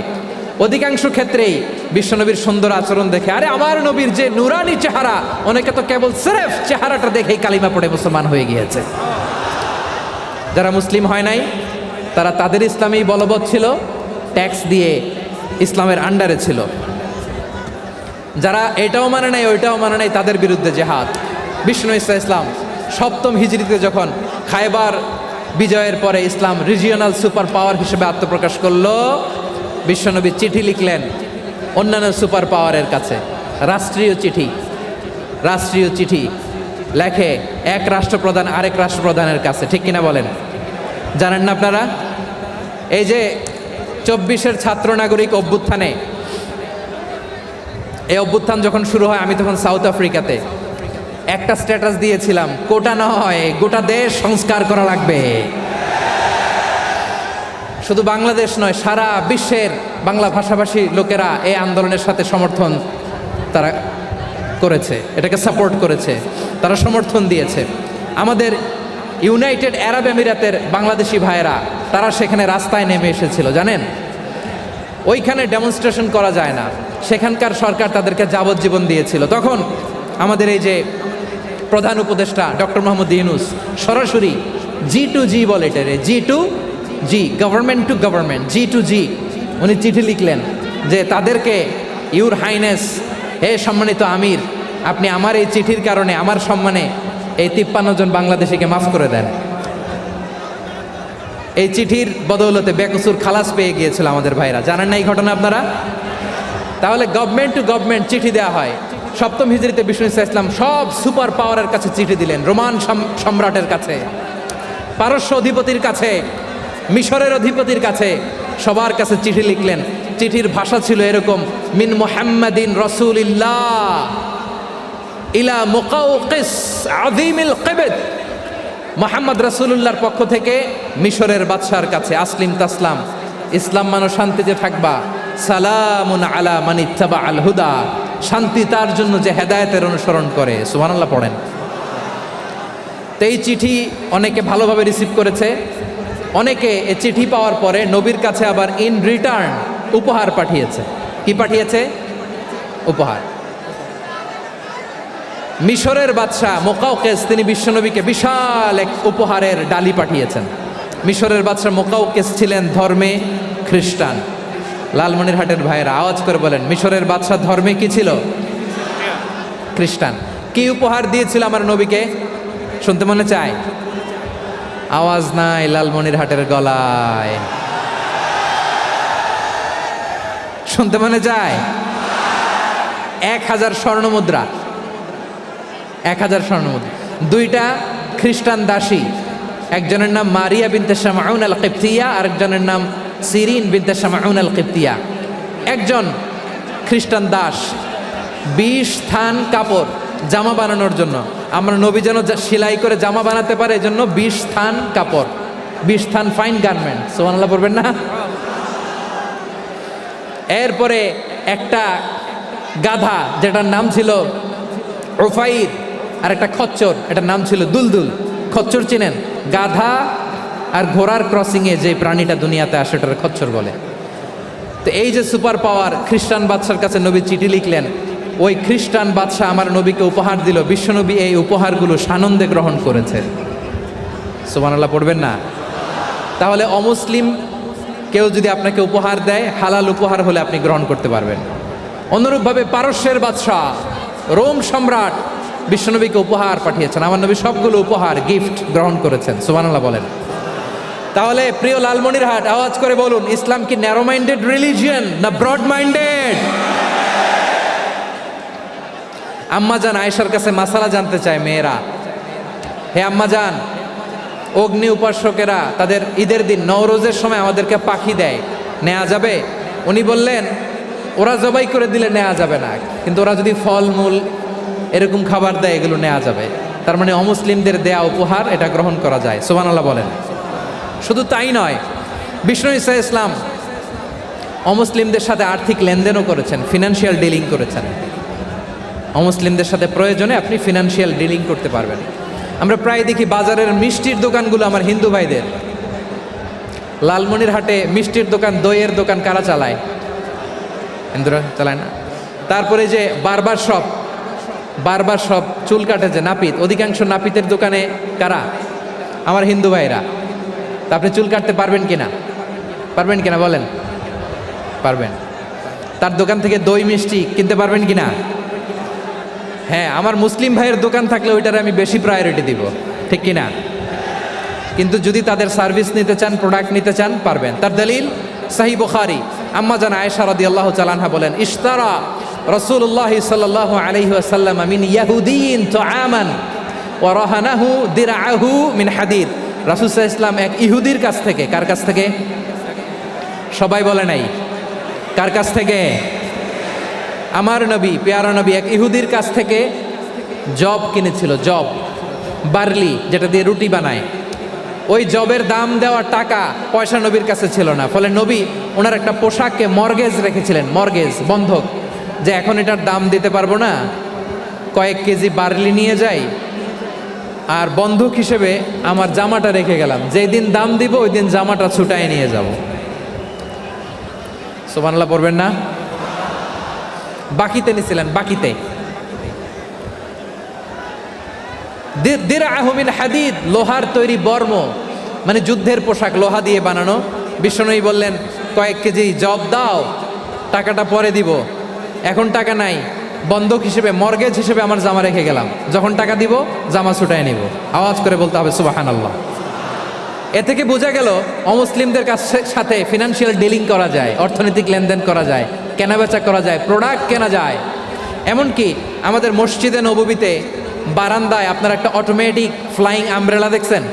অধিকাংশ ক্ষেত্রেই বিশ্বনবীর সুন্দর আচরণ দেখে, আরে আমার নবীর যে নুরানি চেহারা, অনেকে তো কেবল সিরেফ চেহারাটা দেখেই কালিমা পড়ে মুসলমান হয়ে গিয়েছে। যারা মুসলিম হয় নাই, তারা তাদের ইসলামেই বলবৎ ছিল, ট্যাক্স দিয়ে ইসলামের আন্ডারে ছিল। যারা এটাও মানে নাই, ওইটাও মানে নাই, তাদের বিরুদ্ধে জেহাদ। বিষ্ণু ইসলাম 7ম হিজরিতে যখন খায়বার বিজয়ের পরে ইসলাম রিজিওনাল সুপার পাওয়ার হিসেবে আত্মপ্রকাশ করলো, বিশ্বনবী চিঠি লিখলেন অন্যান্য সুপার পাওয়ারের কাছে, রাষ্ট্রীয় চিঠি লেখে এক রাষ্ট্রপ্রধান আরেক রাষ্ট্রপ্রধানের কাছে। ঠিক কিনা বলেন? জানেন না আপনারা? এই যে 24-এর ছাত্র নাগরিক অভ্যুত্থানে, এই অভ্যুত্থান যখন শুরু হয় আমি তখন সাউথ আফ্রিকাতে একটা স্ট্যাটাস দিয়েছিলাম, কোটা নয় গোটা দেশ সংস্কার করা লাগবে। শুধু বাংলাদেশ নয়, সারা বিশ্বের বাংলা ভাষাভাষী লোকেরা এই আন্দোলনের সাথে সমর্থন তারা করেছে, এটাকে সাপোর্ট করেছে, তারা সমর্থন দিয়েছে। আমাদের ইউনাইটেড আরব আমিরাতের বাংলাদেশি ভাইয়েরা তারা সেখানে রাস্তায় নেমে এসেছিল, জানেন? ওইখানে ডেমনস্ট্রেশন করা যায় না, সেখানকার সরকার তাদেরকে যাবজ্জীবন দিয়েছিল। তখন আমাদের এই যে প্রধান উপদেষ্টা ডক্টর মোহাম্মদ ইউনূস সরাসরি G2G বলে, এটারে G2G, government to government, G2G, উনি চিঠি লিখলেন যে তাদেরকে, ইউর হাইনেস, হে সম্মানিত আমির, আপনি আমার এই চিঠির কারণে আমার সম্মানে এই 53 জন বাংলাদেশিকে মাফ করে দেন। এই চিঠির বদৌলতে বেকসুর খালাস পেয়ে গিয়েছিল আমাদের ভাইরা, জানেন না এই ঘটনা আপনারা? তাহলে গভর্নমেন্ট টু গভর্নমেন্ট চিঠি দেওয়া হয়। সপ্তম হিজরিতে বিষ্ণু ইসা ইসলাম সব সুপার পাওয়ারের কাছে চিঠি দিলেন, রোমান সম্রাটের কাছে, পারস্য অধিপতির কাছে, মিশরের অধিপতির কাছে, সবার কাছে চিঠি লিখলেন। চিঠির ভাষা ছিল এরকম, মিন মুহাম্মাদিন রাসূলিল্লাহ ইলা মুকাউকিস আযীমিল কিবত, মুহাম্মদ রাসূলুল্লাহর পক্ষ থেকে মিশরের বাদশার কাছে, আসলিম তাসলাম, ইসলাম মানো শান্তিতে থাকবা, সালামুন আলা মান ইত্তাবা আল হুদা, শান্তি তার জন্য যে হেদায়েতের অনুসরণ করে। সুবহানাল্লাহ পড়েন। তো এই চিঠি অনেকে ভালোভাবে রিসিভ করেছে, অনেকে এই চিঠি পাওয়ার পরে নবীর কাছে আবার ইন রিটার্ন উপহার পাঠিয়েছে। কি পাঠিয়েছে? উপহার। মিশরের বাদশাহ মুকাউকিস তিনি বিশ্বনবীকে বিশাল এক উপহারের ডালি পাঠিয়েছেন। মিশরের বাদশাহ মুকাউকিস ছিলেন ধর্মে খ্রিস্টান। লালমনিরহাটের ভাইয়েরা আওয়াজ করে বলেন, মিশরের বাদশাহ ধর্মে কি ছিল? খ্রিস্টান। কি উপহার দিয়েছিল আমার নবীকে? শুনতে মনে চায়? আওয়াজ নাই লালমনিরহাটের গলায়, শুনতে মনে চায়? 1000 স্বর্ণ মুদ্রা, 1000 স্বর্ণ মুদ্রা। 2টা খ্রিস্টান দাসী, একজনের নাম মারিয়া বিনতে শামাউন আল কিবতিয়া, আরেকজনের নাম সিরিন বিনতে শামাউন আল কিবতিয়া। একজন খ্রিস্টান দাস 20 থান কাপড় জামা বানানোর জন্য, আমরা নবী যেন সেলাই করে জামা বানাতে পারে এজন্য 20 থান কাপড়, 20 থান ফাইন গার্মেন্ট। সুবহানাল্লাহ পড়বেন না? এরপরে একটা গাধা যেটার নাম ছিল উফাইর, আর একটা খচ্চর, এটার নাম ছিল দুলদুল। খচ্চর চিনেন? গাধা আর ঘোড়ার ক্রসিংয়ে যে প্রাণীটা দুনিয়াতে আসে ওটার খচ্চর বলে। তো এই যে সুপার পাওয়ার খ্রিস্টান বাদশার কাছে নবী চিঠি লিখলেন, ওই খ্রিস্টান বাদশাহ আমার নবীকে উপহার দিল। বিশ্বনবী এই উপহারগুলো সানন্দে গ্রহণ করেছে। সুবহানাল্লাহ পড়বেন না? তাহলে অমুসলিম কেউ যদি আপনাকে উপহার দেয়, হালাল উপহার হলে আপনি গ্রহণ করতে পারবেন। অনুরূপভাবে পারস্যের বাদশাহ, রোম সম্রাট বিশ্বনবীকে উপহার পাঠিয়েছেন, আমার নবী সবগুলো উপহার গিফট গ্রহণ করেছেন। সুবহানাল্লাহ বলেন। তাহলে প্রিয় লালমনিরহাট আওয়াজ করে বলুন, ইসলাম কি ন্যারো মাইন্ডেড রিলিজিয়ন না ব্রড মাইন্ডেড? আম্মাজান আয়েশার কাছে মাসালা জানতে চায় মেয়েরা, হে আম্মাজান, অগ্নি উপাসকেরা তাদের ঈদের দিন নওরোজের সময় আমাদেরকে পাখি দেয়, নেওয়া যাবে? উনি বললেন, ওরা জবাই করে দিলে নেওয়া যাবে না, কিন্তু ওরা যদি ফলমূল এরকম খাবার দেয় এগুলো নেওয়া যাবে। তার মানে অমুসলিমদের দেয়া উপহার এটা গ্রহণ করা যায়। সুবহানাল্লাহ বলেন। শুধু তাই নয়, বিষ্ণু ইসা ইসলাম অমুসলিমদের সাথে আর্থিক লেনদেনও করেছেন, ফিনান্সিয়াল ডিলিং করেছেন। অমুসলিমদের সাথে প্রয়োজনে আপনি ফিনান্সিয়াল ডিলিং করতে পারবেন। আমরা প্রায় দেখি বাজারের মিষ্টির দোকানগুলো আমার হিন্দু ভাইদের। লালমনিরহাটে মিষ্টির দোকান, দইয়ের দোকান কারা চালায়? হিন্দুরা চালায় না? তারপরে যে বারবার শপ, চুল কাটে যে নাপিত, অধিকাংশ নাপিতের দোকানে কারা? আমার হিন্দু ভাইরা। তা আপনি চুল কাটতে পারবেন কিনা? পারবেন কিনা বলেন? পারবেন। তার দোকান থেকে দই মিষ্টি কিনতে পারবেন কিনা? হ্যাঁ, আমার মুসলিম ভাইয়ের দোকান থাকলে ওইটারে আমি বেশি প্রায়োরিটি দিব, ঠিক কিনা? কিন্তু যদি তাদের সার্ভিস নিতে চান, প্রোডাক্ট নিতে চান, পারবেন। তার দলিল সহিহ বুখারী, আম্মা জান আয়েশা রাদিয়াল্লাহু তাআলা আনহা বলেন, ইশতারা রাসূলুল্লাহ সাল্লাল্লাহু আলাইহি ওয়াসাল্লাম মিন ইয়াহুদিয়িন তুআমান ওয়া রাহানাহু দিরআহু মিন হাদিদ। রাসূল সাল্লাল্লাহু আলাইহি ওয়াসাল্লাম এক ইহুদির কাছ থেকে, কার কাছ থেকে? সবাই বলে নাই। কার কাছ থেকে? আমার নবী, পেয়ারা নবী এক ইহুদির কাছ থেকে জব কিনেছিল, জব, বার্লি, যেটা দিয়ে রুটি বানায়। ওই জবের দাম দেওয়ার টাকা পয়সা নবীর কাছে ছিল না, ফলে নবী ওনার একটা পোশাককে মর্গেজ রেখেছিলেন, মর্গেজ, বন্ধক, যে এখন এটার দাম দিতে পারবো না, কয়েক কেজি বার্লি নিয়ে যাই আর বন্ধক হিসেবে আমার জামাটা রেখে গেলাম, যেই দিন দাম দিব ওই দিন জামাটা ছুটায় নিয়ে যাব। সুবহানাল্লাহ পড়বেন না? বাকিতে নিছিলেন, বাকিতে। দিরআহু মিন হাদিদ, লোহার তৈরি বর্ম, মানে যুদ্ধের পোশাক, লোহা দিয়ে বানানো। বিশ্বনবী বললেন, কয়েক কেজি জব দাও, টাকাটা পরে দিব, এখন টাকা নাই, বন্ধক হিসেবে, মর্গেজ হিসেবে আমার জামা রেখে গেলাম, যখন টাকা দিব জামা ছুটায় নিব। আওয়াজ করে বলতে হবে সুবহানাল্লাহ। এ থেকে বোঝা গেল অমুসলিমদের সাথে ফিনান্সিয়াল ডিলিং করা যায়, অর্থনৈতিক লেনদেন করা যায়, কেনাবেচা করা যায়, প্রোডাক্ট কেনা যায়। এমনকি আমাদের মসজিদে নববীতে বারান্দায় আপনারা একটা অটোমেটিক ফ্লাইং আমব্রেলা দেখছেন?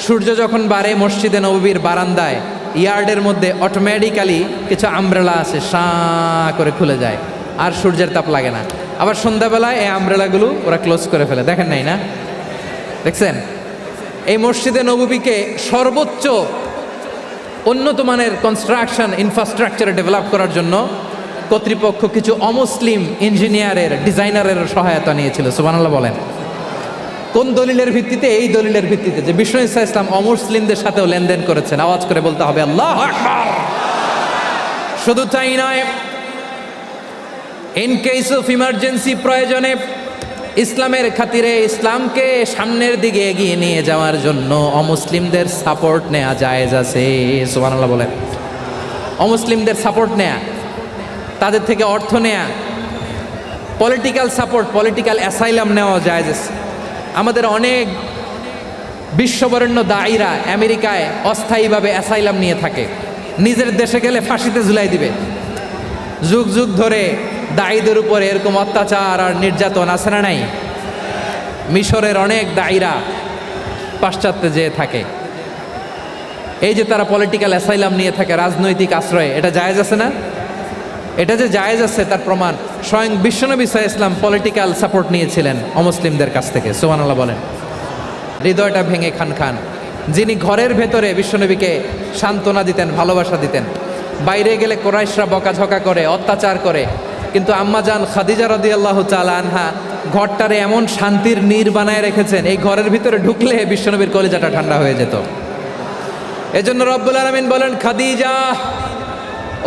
সূর্য যখন বাড়ে মসজিদে নববীর বারান্দায় ইয়ার্ডের মধ্যে অটোমেটিক্যালি কিছু আমব্রেলা আছে, সাঁ করে খুলে যায়, আর সূর্যের তাপ লাগে না। আবার সন্ধ্যাবেলায় এই আমব্রেলাগুলো ওরা ক্লোজ করে ফেলে, দেখেন নাই না? দেখছেন? এই মসজিদে নববীকে সর্বোচ্চ উন্নত মানের কনস্ট্রাকশন ইনফ্রাস্ট্রাকচারে ডেভেলপ করার জন্য কর্তৃপক্ষ কিছু অমুসলিম ইঞ্জিনিয়ারের, ডিজাইনারের সহায়তা নিয়েছিল। সুবহানাল্লাহ বলেন। কোন দলিলের ভিত্তিতে? এই দলিলের ভিত্তিতে যে বিষ্ণু ঈসা ইসলাম অমুসলিমদের সাথেও লেনদেন করেছেন। আওয়াজ করে বলতে হবে আল্লাহু আকবার। শুধু তাই নয়, ইন কেস অফ ইমার্জেন্সি, প্রয়োজনে ইসলামের খাতিরে, ইসলামকে সামনের দিকে এগিয়ে নিয়ে যাওয়ার জন্য অমুসলিমদের সাপোর্ট নেওয়া জায়েজ আছে। সুবহানাল্লাহ বলেন। অমুসলিমদের সাপোর্ট নেয়া, তাদের থেকে অর্থ নেয়া, পলিটিক্যাল সাপোর্ট, পলিটিক্যাল অ্যাসাইলাম নেওয়া জায়েজ আছে। আমাদের অনেক বিশ্ববরেণ্য দায়ীরা আমেরিকায় অস্থায়ীভাবে অ্যাসাইলাম নিয়ে থাকে, নিজের দেশে গেলে ফাঁসিতে ঝুলাই দিবে। যুগ যুগ ধরে দায়ীদের উপরে এরকম অত্যাচার আর নির্যাতন আছে না নাই? মিশরের অনেক দায়ীরা পাশ্চাত্যে যেয়ে থাকে। এই যে তারা পলিটিক্যাল অ্যাসাইলাম নিয়ে থাকে, রাজনৈতিক আশ্রয়, এটা জায়েজ আছে না? এটা যে জায়েজ আছে তার প্রমাণ স্বয়ং বিশ্বনবী সাল্লাল্লাহু আলাইহি ওয়াসাল্লাম পলিটিক্যাল সাপোর্ট নিয়েছিলেন অমুসলিমদের কাছ থেকে। সুবহানাল্লাহ বলেন। হৃদয়টা ভেঙে খান খান, যিনি ঘরের ভেতরে বিশ্বনবীকে সান্ত্বনা দিতেন, ভালোবাসা দিতেন। বাইরে গেলে কোরাইশরা বকাঝকা করে, অত্যাচার করে, কিন্তু আম্মাজান খাদিজা রাদিয়াল্লাহু তাআলা আনহা ঘরটারে এমন শান্তির নীড় বানায় রেখেছেন, এই ঘরের ভিতরে ঢুকলে বিশ্বনবীর কলিজাটা ঠান্ডা হয়ে যেত। এজন্য রব্বুল আলামিন বলেন, খাদিজা,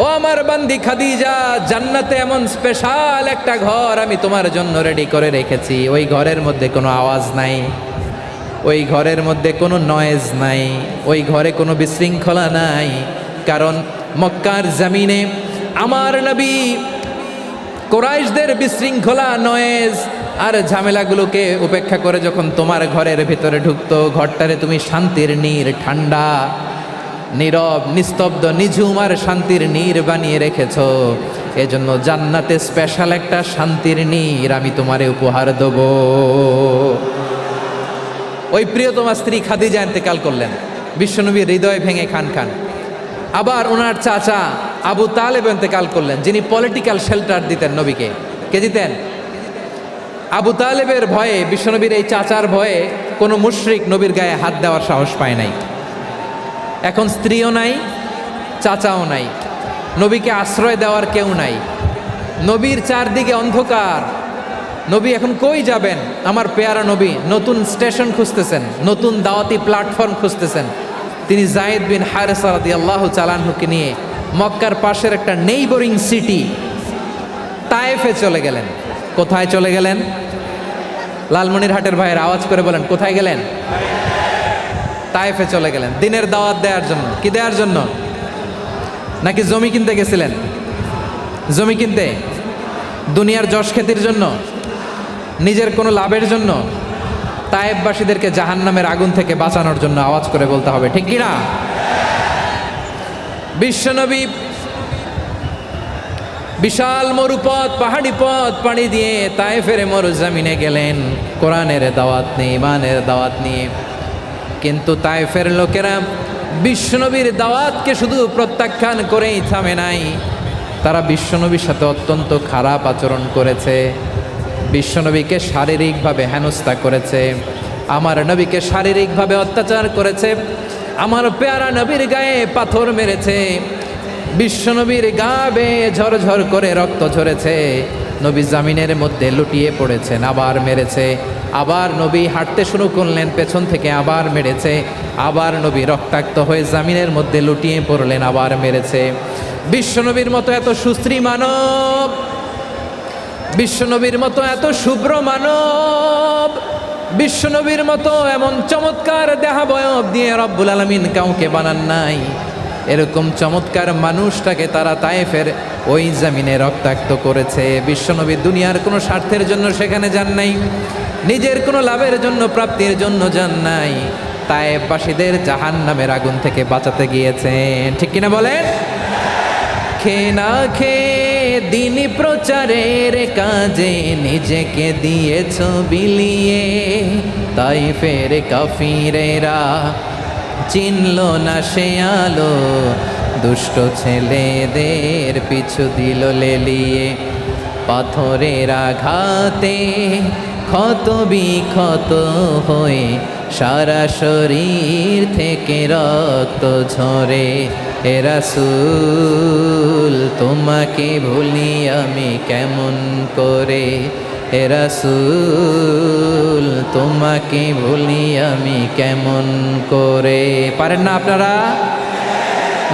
ও আমার বান্দি খাদিজা, জান্নাতে এমন স্পেশাল একটা ঘর আমি তোমার জন্য রেডি করে রেখেছি। ওই ঘরের মধ্যে কোনো আওয়াজ নাই, ওই ঘরের মধ্যে কোনো নয়েজ নাই, ওই ঘরে কোনো বিশৃঙ্খলা নাই। কারণ মক্কার জমিনে আমার নবী কুরাইশদের বিশৃঙ্খলা, নয়েজ আর ঝামেলাগুলোকে উপেক্ষা করে যখন তোমার ঘরের ভিতরে ঢুকতো, ঘরটারে তুমি শান্তির নীড়, ঠান্ডা, নীরব, নিস্তব্ধ, নিঝুম আর শান্তির নীড় বানিয়ে রেখেছো। এজন্য জান্নাতে স্পেশাল একটা শান্তির নীড় আমি তোমারে উপহার দেব। ওই প্রিয়তমা স্ত্রী খাদিজা ইন্তেকাল করলেন, বিশ্বনবীর হৃদয় ভেঙে খান খান। আবার ওনার চাচা আবু তালেব ইন্তেকাল করলেন, যিনি পলিটিক্যাল শেল্টার দিতেন নবীকে। কে দিতেন? আবু তালেবের ভয়ে, বিশ্বনবীর এই চাচার ভয়ে কোনো মুশরিক নবীর গায়ে হাত দেওয়ার সাহস পায় নাই। এখন স্ত্রীও নাই, চাচাও নাই, নবীকে আশ্রয় দেওয়ার কেউ নাই। নবীর চারদিকে অন্ধকার, নবী এখন কই যাবেন? আমার পেয়ারা নবী নতুন স্টেশন খুঁজতেছেন, নতুন দাওয়াতি প্ল্যাটফর্ম খুঁজতেছেন। তিনি যায়েদ বিন হারেসা রাদিয়াল্লাহু তাআলা আনহুকে নিয়ে মক্কার পাশের একটা নেইবরিং সিটি তায়েফে চলে গেলেন। কোথায় চলে গেলেন? লালমনিরহাটের ভাইয়ের আওয়াজ করে বলেন, কোথায় গেলেন? তায়েফে চলে গেলেন দিনের দাওয়াত দেওয়ার জন্য। কি দেওয়ার জন্য? নাকি জমি কিনতে গেছিলেন? জমি কিনতে, দুনিয়ার যশ খ্যাতির জন্য, নিজের কোনো লাভের জন্য? তায়েফবাসীদেরকে জাহান্নামের আগুন থেকে বাঁচানোর জন্য। আওয়াজ করে বলতে হবে ঠিক কিনা? বিশ্বনবী বিশাল মরুপথ, পাহাড়ি পথ পাড়ি দিয়ে তায়েফের মরুজমিনে গেলেন কোরআনের দাওয়াত নিয়ে, ইমানের দাওয়াত নিয়ে। কিন্তু তায়েফের লোকেরা বিশ্বনবীর দাওয়াতকে শুধু প্রত্যাখ্যান করেই থামে নাই, তারা বিশ্বনবীর সাথে অত্যন্ত খারাপ আচরণ করেছে, বিশ্বনবীকে শারীরিকভাবে হেনস্থা করেছে, আমার নবীকে শারীরিকভাবে অত্যাচার করেছে, আমার পেয়ারা নবীর গায়ে পাথর মেরেছে, বিশ্বনবীর গা বেয়ে ঝরঝর করে রক্ত ঝরেছে, নবী জামিনের মধ্যে লুটিয়ে পড়েছেন, আবার মেরেছে, আবার নবী হাঁটতে শুরু করলেন, পেছন থেকে আবার মেরেছে, আবার নবী রক্তাক্ত হয়ে জামিনের মধ্যে লুটিয়ে পড়লেন, আবার মেরেছে। বিশ্বনবীর মতো এত সুশ্রী মানব, বিশ্বনবীর মতো এত শুভ্র মানব, বিশ্বনবীর মতো এমন চমৎকার দেহাবয়ব দিয়ে রব্বুল আলামিন কাউকে বানান নাই। এরকম চমৎকার মানুষটাকে তারা তায়েফের ওই জামিনে রক্তাক্ত করেছে। বিশ্বনবী দুনিয়ার কোনো স্বার্থের জন্য সেখানে যান নাই, নিজের কোনো লাভের জন্য, প্রাপ্তির জন্য যান নাই, তায়েফবাসীদের জাহান্নামের আগুন থেকে বাঁচাতে গিয়েছেন। ঠিক কিনা বলেন? খেয়ে না খেয়ে দিনী প্রচারের কাজে নিজেকে দিয়েছ বিলিয়ে, তায়েফের কাফিরেরা চিনল না সে আলো, দুষ্ট ছেলেদের পিছু দিল লেলিয়ে, পাথরের আঘাতে ক্ষত বিক্ষত হয়ে সারা শরীর থেকে রক্ত ঝরে। হে রাসূল তোমাকে ভুলি আমি কেমন করে, হে রাসূল তোমাকে ভুলি আমি কেমন করে। পারেন না আপনারা?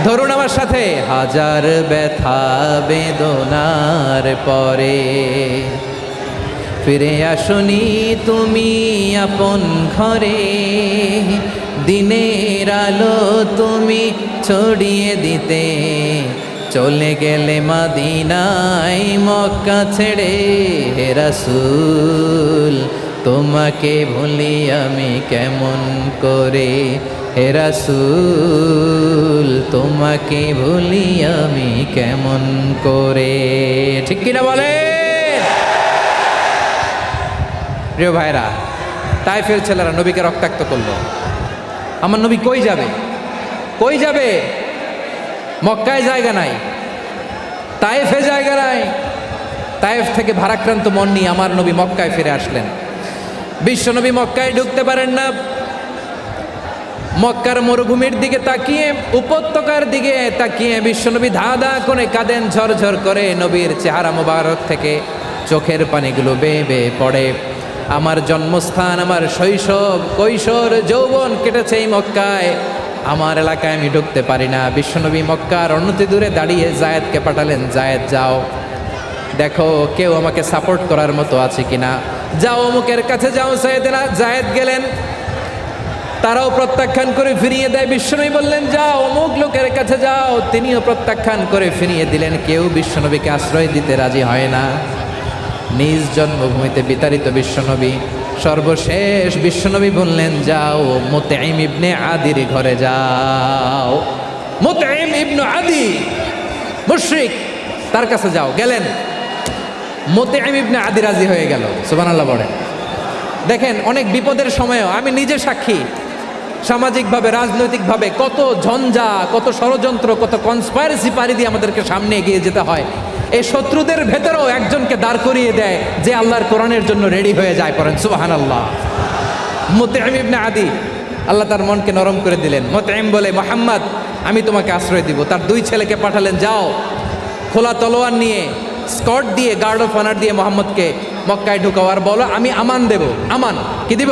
ধরুন আমার সাথে। হাজার ব্যথা বেদনার পরে ফিরে আসনি তুমি আপন ঘরে, দিনের আলো তুমি ছড়িয়ে দিতে, চলে গেলে মদিনায় মক্কা ছেড়ে। হে রাসূল তোমাকে ভুলি আমি কেমন করে, হে রাসূল তোমাকে ভুলি আমি কেমন করে। ঠিক কিনা বলে? প্রিয় ভাইরা, তায়েফের ছেলেরা নবীকে রক্তাক্ত করলো। আমার নবী কই যাবে? কই যাবে? মক্কায় জায়গা নাই, তায়েফে জায়গা নাই। তায়েফ থেকে ভারাক্রান্ত মন নিয়ে আমার নবী মক্কায় ফিরে আসলেন। বিশ্ব নবী মক্কায় ঢুকতে পারেন না। মক্কার মরুভূমির দিকে তাকিয়ে, উপত্যকার দিকে তাকিয়ে বিশ্বনবী ধা ধা করে কাঁদেন, ঝরঝর করে। নবীর চেহারা মোবারক থেকে চোখের পানিগুলো বেয়ে বেয়ে পড়ে। আমার জন্মস্থান, আমার শৈশব, কৈশোর, যৌবন কেটেছে এই মক্কায়, আমার এলাকায় আমি ঢুকতে পারি না। বিশ্বনবী মক্কার অনতি দূরে দাঁড়িয়ে জায়েদকে পাঠালেন, জায়েদ যাও দেখো কেউ আমাকে সাপোর্ট করার মতো আছে কিনা, যাও অমুকের কাছে যাও। জায়েদ গেলেন, তারাও প্রত্যাখ্যান করে ফিরিয়ে দেয়। বিশ্বনবী বললেন যাও অমুক লোকের কাছে যাও, তিনিও প্রত্যাখ্যান করে ফিরিয়ে দিলেন। কেউ বিশ্বনবীকে আশ্রয় দিতে রাজি হয় না। নিজ জন্মভূমিতে বিতাড়িত বিশ্বনবী, সর্বশেষ বিশ্বনবী বললেন যাও মুতঈম ইবনে আদির ঘরে যাও। মুতঈম ইবনে আদি মুশরিক, তার কাছে যাও। গেলেন, মুতঈম ইবনে আদি রাজি হয়ে গেল। সুবহানাল্লাহ বলেন। দেখেন, অনেক বিপদের সময়ও আমি নিজে সাক্ষী, সামাজিকভাবে, রাজনৈতিকভাবে কত ঝঞ্ঝা, কত ষড়যন্ত্র, কত কনস্পাইরেসি পাড়ি দিয়ে আমাদেরকে সামনে এগিয়ে যেতে হয়। এই শত্রুদের ভেতরেও একজনকে দাঁড় করিয়ে দেয় যে আল্লাহর কোরআনের জন্য রেডি হয়ে যায়। পড়েন সুবহানাল্লাহ। মুতঈম ইবনে আদি, আল্লাহ তার মনকে নরম করে দিলেন। মুতঈম বলে, মুহাম্মদ আমি তোমাকে আশ্রয় দিব। তার দুই ছেলেকে পাঠালেন, যাও খোলা তলোয়ার নিয়ে, স্কট দিয়ে, গার্ড অফ অনার দিয়ে মোহাম্মদকে মক্কায় ঢুকাও, আর বলো আমি আমান দেব। আমান কি দিব?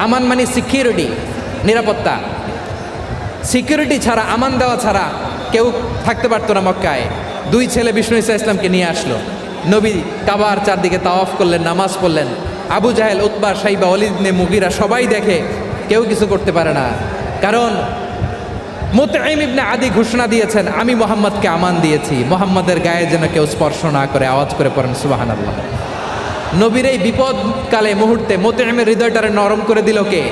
আমান মানে সিকিউরিটি, নিরাপত্তা। সিকিউরিটি ছাড়া, আমান দেওয়া ছাড়া কেউ থাকতে পারতো না মক্কায়। দুই ছেলে বিষ্ণু ইসা ইসলামকে নিয়ে আসলো। নবী কাবার চারদিকে তাওয়াফ করলেন, নামাজ পড়লেন। আবু জাহেল, উতবা, শাইবা, ওয়ালিদ ইবনে মুগীরা সবাই দেখে, কেউ কিছু করতে পারে না। কারণ মুতঈম ইবনে আদি ঘোষণা দিয়েছেন আমি মুহাম্মদকে আমান দিয়েছি, মুহাম্মদের গায়ে যেন কেউ স্পর্শ না করে। আওয়াজ করে পড়েন সুবহানাল্লাহ। নবীর এই বিপদকালে মুহূর্তে মুতঈমের হৃদয়টারে নরম করে দিল কে?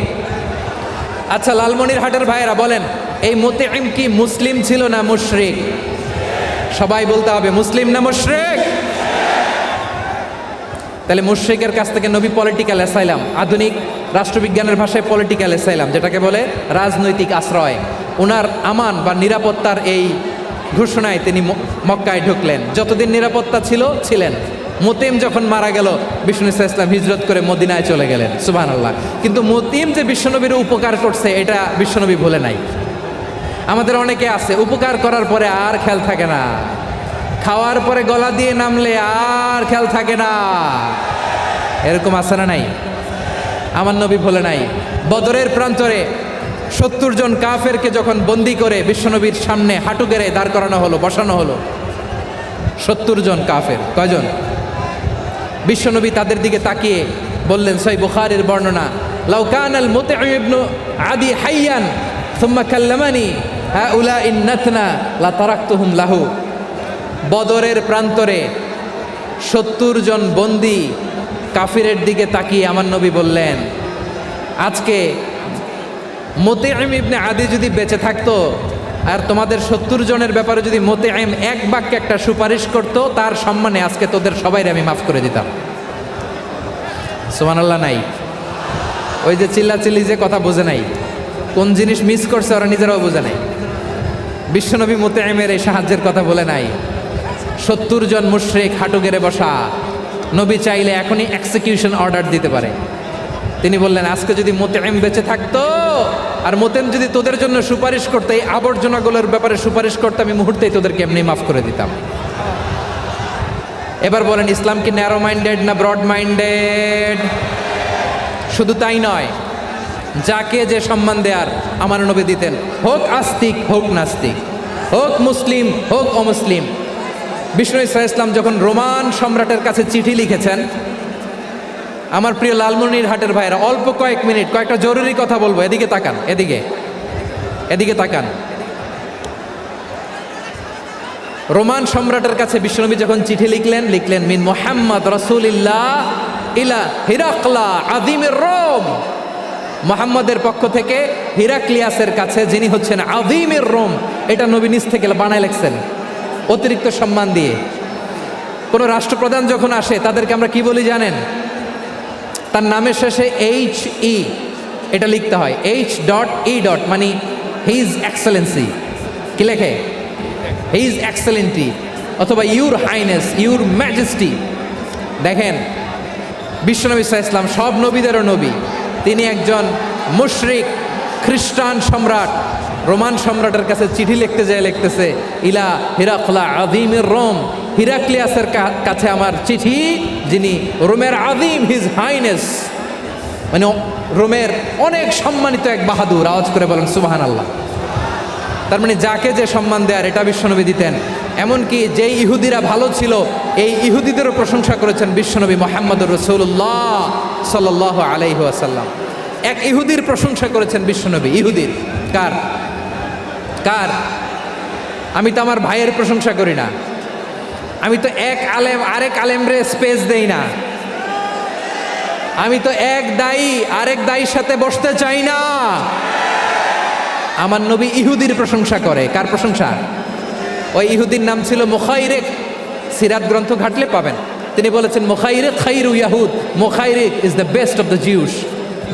আচ্ছা লালমনিরহাটের ভাইয়েরা বলেন, এই মুতঈম কি মুসলিম ছিল না মুশরিক? সবাই বলতে হবে মুসলিম না মুশরিক? তাহলে মুশরিকের কাছ থেকে নবী পলিটিক্যাল অ্যাসাইলাম, আধুনিক রাষ্ট্রবিজ্ঞানের ভাষায় পলিটিক্যাল অ্যাসাইলাম, যেটাকে বলে রাজনৈতিক আশ্রয়, ওনার আমান বা নিরাপত্তার এই ঘোষণায় তিনি মক্কায় ঢুকলেন। যতদিন নিরাপত্তা ছিলেন। মুতিম যখন মারা গেল, বিষ্ণু ইসলাম হিজরত করে মদিনায় চলে গেলেন, সুবহানাল্লাহ। কিন্তু মুতিম যে বিশ্বনবীর উপকার করছে এটা বিশ্বনবী ভুলে নাই। আমাদের অনেকে আছে উপকার করার পরে আর খেয়াল থাকে না, খাওয়ার পরে গলা দিয়ে নামলে আর খেয়াল থাকে না, এরকম আছে না নাই? আমার নবী ভুলে নাই। বদরের প্রান্তরে 70 জন কাফেরকে যখন বন্দি করে বিশ্বনবীর সামনে হাঁটু গেড়ে দাঁড় করানো হলো, বসানো হলো, 70 জন কাফের, কয়জন? বিশ্বনবী তাদের দিকে তাকিয়ে বললেন, সহিহ বুখারীর বর্ণনা, লাউ কানাল মুতঈম ইবনে আদি হাইয়ান সুম্মা কাল্লামানি হাউলাই নাতনা লা তারাকতুহুম লাহু। বদরের প্রান্তরে 70 জন বন্দি কাফিরের দিকে তাকিয়ে আমার নবী বললেন, আজকে মুতঈম ইবনে আদি যদি বেঁচে থাকতো আর তোমাদের 70 জনের ব্যাপারে যদি মুতঈম এক বাক্যে একটা সুপারিশ করত, তার সম্মানে আজকে তোদের সবাইকে আমি মাফ করে দিতাম। সুবহানাল্লাহ নাই? ওই যে চিল্লাচিল্লি যে কথা বোঝে নাই, কোন জিনিস মিস করছে ওরা নিজেরাও বোঝে নাই। বিশ্বনবী মুতঈমের এই সাহায্যের কথা বলে নাই। 70 জন মুশরিক হাঁটু গেড়ে বসা, নবী চাইলে এখনই এক্সিকিউশন অর্ডার দিতে পারে। তিনি বললেন, আজকে যদি মুতঈম বেঁচে থাকতো আর মুতঈম যদি তোদের জন্য সুপারিশ করতো, এই আবর্জনাগুলোর ব্যাপারে সুপারিশ করতো, আমি মুহূর্তেই তোদেরকে এমনি মাফ করে দিতাম। এবার বলেন, ইসলাম কি ন্যারো মাইন্ডেড না ব্রড মাইন্ডেড? শুধু তাই নয়, যাকে যে সম্মান দেয়ার আমার নবী দিতেন, হোক আস্তিক হোক নাস্তিক, হোক মুসলিম হোক অমুসলিম। বিষ্ণু ইসলাম যখন রোমান সম্রাটের কাছে চিঠি লিখেছেন, আমার প্রিয় লালমনিরহাটের ভাইরা, অল্প কয়েক মিনিট কয়েকটা জরুরি কথা বলবো, এদিকে তাকান, এদিকে তাকান। রোমান সম্রাটের কাছে বিশ্বনবী যখন চিঠি লিখলেন মিন মুহাম্মদ রাসূলিল্লাহ ইলা হিরাকলা আযীমির রোম, মুহাম্মদের পক্ষ থেকে হিরাক্লিয়াসের কাছে, যিনি হচ্ছেন আযীমির রোম। এটা নবী নিজ থেকে বানায় লিখছেন অতিরিক্ত সম্মান দিয়ে। কোনো রাষ্ট্রপ্রধান যখন আসে তাদেরকে আমরা কি বলি জানেন? তার নামের শেষে HE এটা লিখতে হয়, H.E. মানে হিজ এক্সেলেন্সি। কি লেখে? হিজ এক্সেলেন্টি, অথবা ইউর হাইনেস, ইউর ম্যাজেস্টি। দেখেন, বিশ্বনবী সাল্লাল্লাহু আলাইহি ওয়াসাল্লাম সব নবীদেরও নবী, তিনি একজন মুশরিক খ্রিস্টান সম্রাট রোমান সম্রাটের কাছে চিঠি লিখতে যায়, লিখতেছে ইলা হিরাকলা আযীমির রোম, হিরাক্লিয়াসের কাছে আমার চিঠি, যিনি রোমের আযীম, হিজ হাইনেস, মানে রোমের অনেক সম্মানিত এক বাহাদুর। আওয়াজ করে বলেন সুবহানাল্লাহ। তার মানে যাকে যে সম্মান দেয়ার এটা বিশ্বনবী দিতেন। এমনকি যেই ইহুদিরা ভালো ছিল, এই ইহুদিদেরও প্রশংসা করেছেন বিশ্বনবী মুহাম্মদুর রাসূলুল্লাহ সাল্লাল্লাহু আলাইহি ওয়াসাল্লাম। এক ইহুদির প্রশংসা করেছেন বিশ্বনবী। ইহুদির কার? আমি তো আমার ভাইয়ের প্রশংসা করি না, আমি তো এক আলেম আরেক আলেমরে স্পেস দেই না, আমি তো এক দায়ী আরেক দায়ীর সাথে বসতে চাই না। আমার নবী ইহুদির প্রশংসা করে। কার প্রশংসা? ওই ইহুদির নাম ছিল মুখাইরিক। সিরাত গ্রন্থ ঘাটলে পাবেন। তিনি বলেছেন, মুখাইরিক খাইরু ইয়াহুদ, Mukhayriq is the best of the Jews.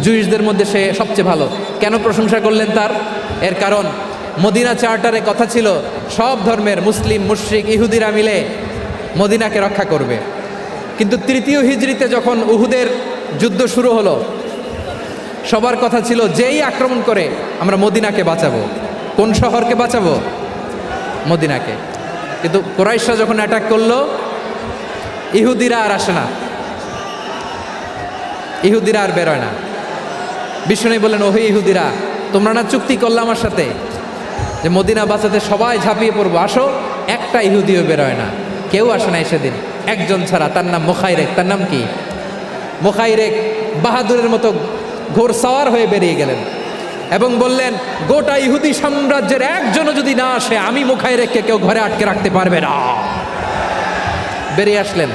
জুইশদের মধ্যে সে সবচেয়ে ভালো। কেন প্রশংসা করলেন তার? এর কারণ মদিনা চার্টারে কথা ছিল সব ধর্মের মুসলিম, মুশরিক, ইহুদিরা মিলে মদিনাকে রক্ষা করবে। কিন্তু 3য় হিজরিতে যখন উহুদের যুদ্ধ শুরু হলো, সবার কথা ছিল যেই আক্রমণ করে আমরা মদিনাকে বাঁচাবো। কোন শহরকে বাঁচাবো? মদিনাকে। কিন্তু কুরাইশরা যখন অ্যাটাক করলো, ইহুদিরা আর আসে না, ইহুদিরা আর বেরোয় না। বিষ্ণু বললেন, ওহে ইহুদিরা, তোমরা না চুক্তি করলে আমার সাথে যে মদিনা বাঁচাতে সবাই ঝাঁপিয়ে পড়বো, আসো। একটা ইহুদিও বেরোয় না, কেউ আসে না সেদিন, একজন ছাড়া। তার নাম মুখাইরেক। তার নাম কি? মুখাইরেক বাহাদুরের মতো ঘোড়সাওয়ার হয়ে বেরিয়ে গেলেন এবং বললেন, গোটা ইহুদি সাম্রাজ্যের একজনও যদি না আসে, আমি মুখাইরেককে কেউ ঘরে আটকে রাখতে পারবে না। বেরিয়ে আসলেন,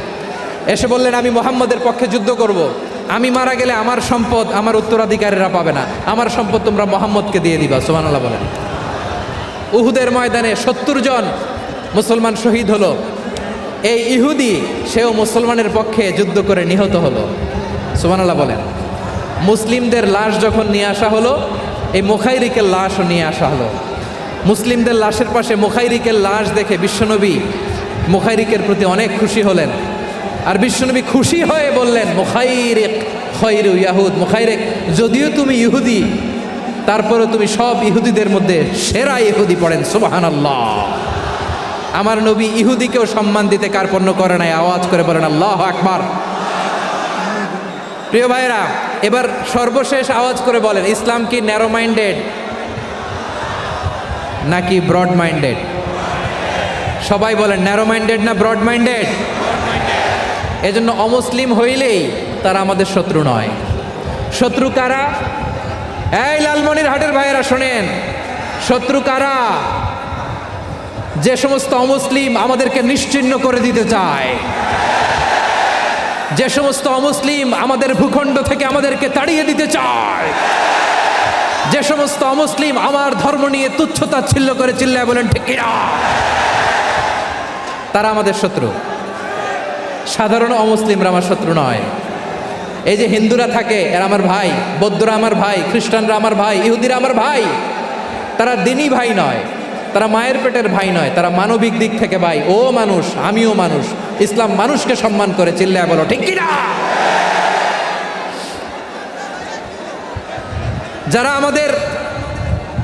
এসে বললেন, আমি মুহাম্মদের পক্ষে যুদ্ধ করব। আমি মারা গেলে আমার সম্পদ আমার উত্তরাধিকারীরা পাবে না, আমার সম্পদ তোমরা মুহাম্মদকে দিয়ে দিবা। সুবহানাল্লাহ বলেন। উহুদের ময়দানে 70 জন মুসলমান শহীদ হলো। এই ইহুদি সেও মুসলমানের পক্ষে যুদ্ধ করে নিহত হলো। সুবহানাল্লাহ বলেন। মুসলিমদের লাশ যখন নিয়ে আসা হলো, এই মুখাইরিকের লাশও নিয়ে আসা হলো। মুসলিমদের লাশের পাশে মুখাইরিকের লাশ দেখে বিশ্বনবী মুখাইরিকের প্রতি অনেক খুশি হলেন। আর বিশ্বনবী খুশি হয়ে বললেন, মুখাইরিক খৈরু ইয়াহুদ, মুখাইরিক যদিও তুমি ইহুদি, তারপরে তুমি সব ইহুদিদের মধ্যে সেরা ইহুদি। পড়েন সুবহানাল্লাহ। আমার নবী ইহুদিকেও সম্মান দিতে কার্পণ্য করে নাই। আওয়াজ করে বলেন আল্লাহু আকবার। প্রিয় ভাইরা, এবার সর্বশেষ আওয়াজ করে বলেন, ইসলাম কি ন্যারো মাইন্ডেড নাকি ব্রড মাইন্ডেড? সবাই বলেন ন্যারো মাইন্ডেড না ব্রড মাইন্ডেড? এজন্য অমুসলিম হইলেই তারা আমাদের শত্রু নয়। শত্রু কারা? এই লালমনিরহাটের ভাইয়েরা শোনেন, শত্রু কারা? যে সমস্ত অমুসলিম আমাদেরকে নিশ্চিহ্ন করে দিতে চায়, যে সমস্ত অমুসলিম আমাদের ভূখণ্ড থেকে আমাদেরকে তাড়িয়ে দিতে চায়, যে সমস্ত অমুসলিম আমার ধর্ম নিয়ে তুচ্ছতাচ্ছিল্য করে চিল্লায় বলেন ঠিক কিনা, তারা আমাদের শত্রু। সাধারণ অমুসলিমরা আমার শত্রু নয়। এই যে হিন্দুরা থাকে এরা আমার ভাই, বৌদ্ধরা আমার ভাই, খ্রিস্টানরা আমার ভাই, ইহুদিরা আমার ভাই। তারা দিনই ভাই নয়, তারা মায়ের পেটের ভাই নয়, তারা মানবিক দিক থেকে ভাই। ও মানুষ, আমিও মানুষ। ইসলাম মানুষকে সম্মান করে, চিল্লায় বলো ঠিক কিনা। যারা আমাদের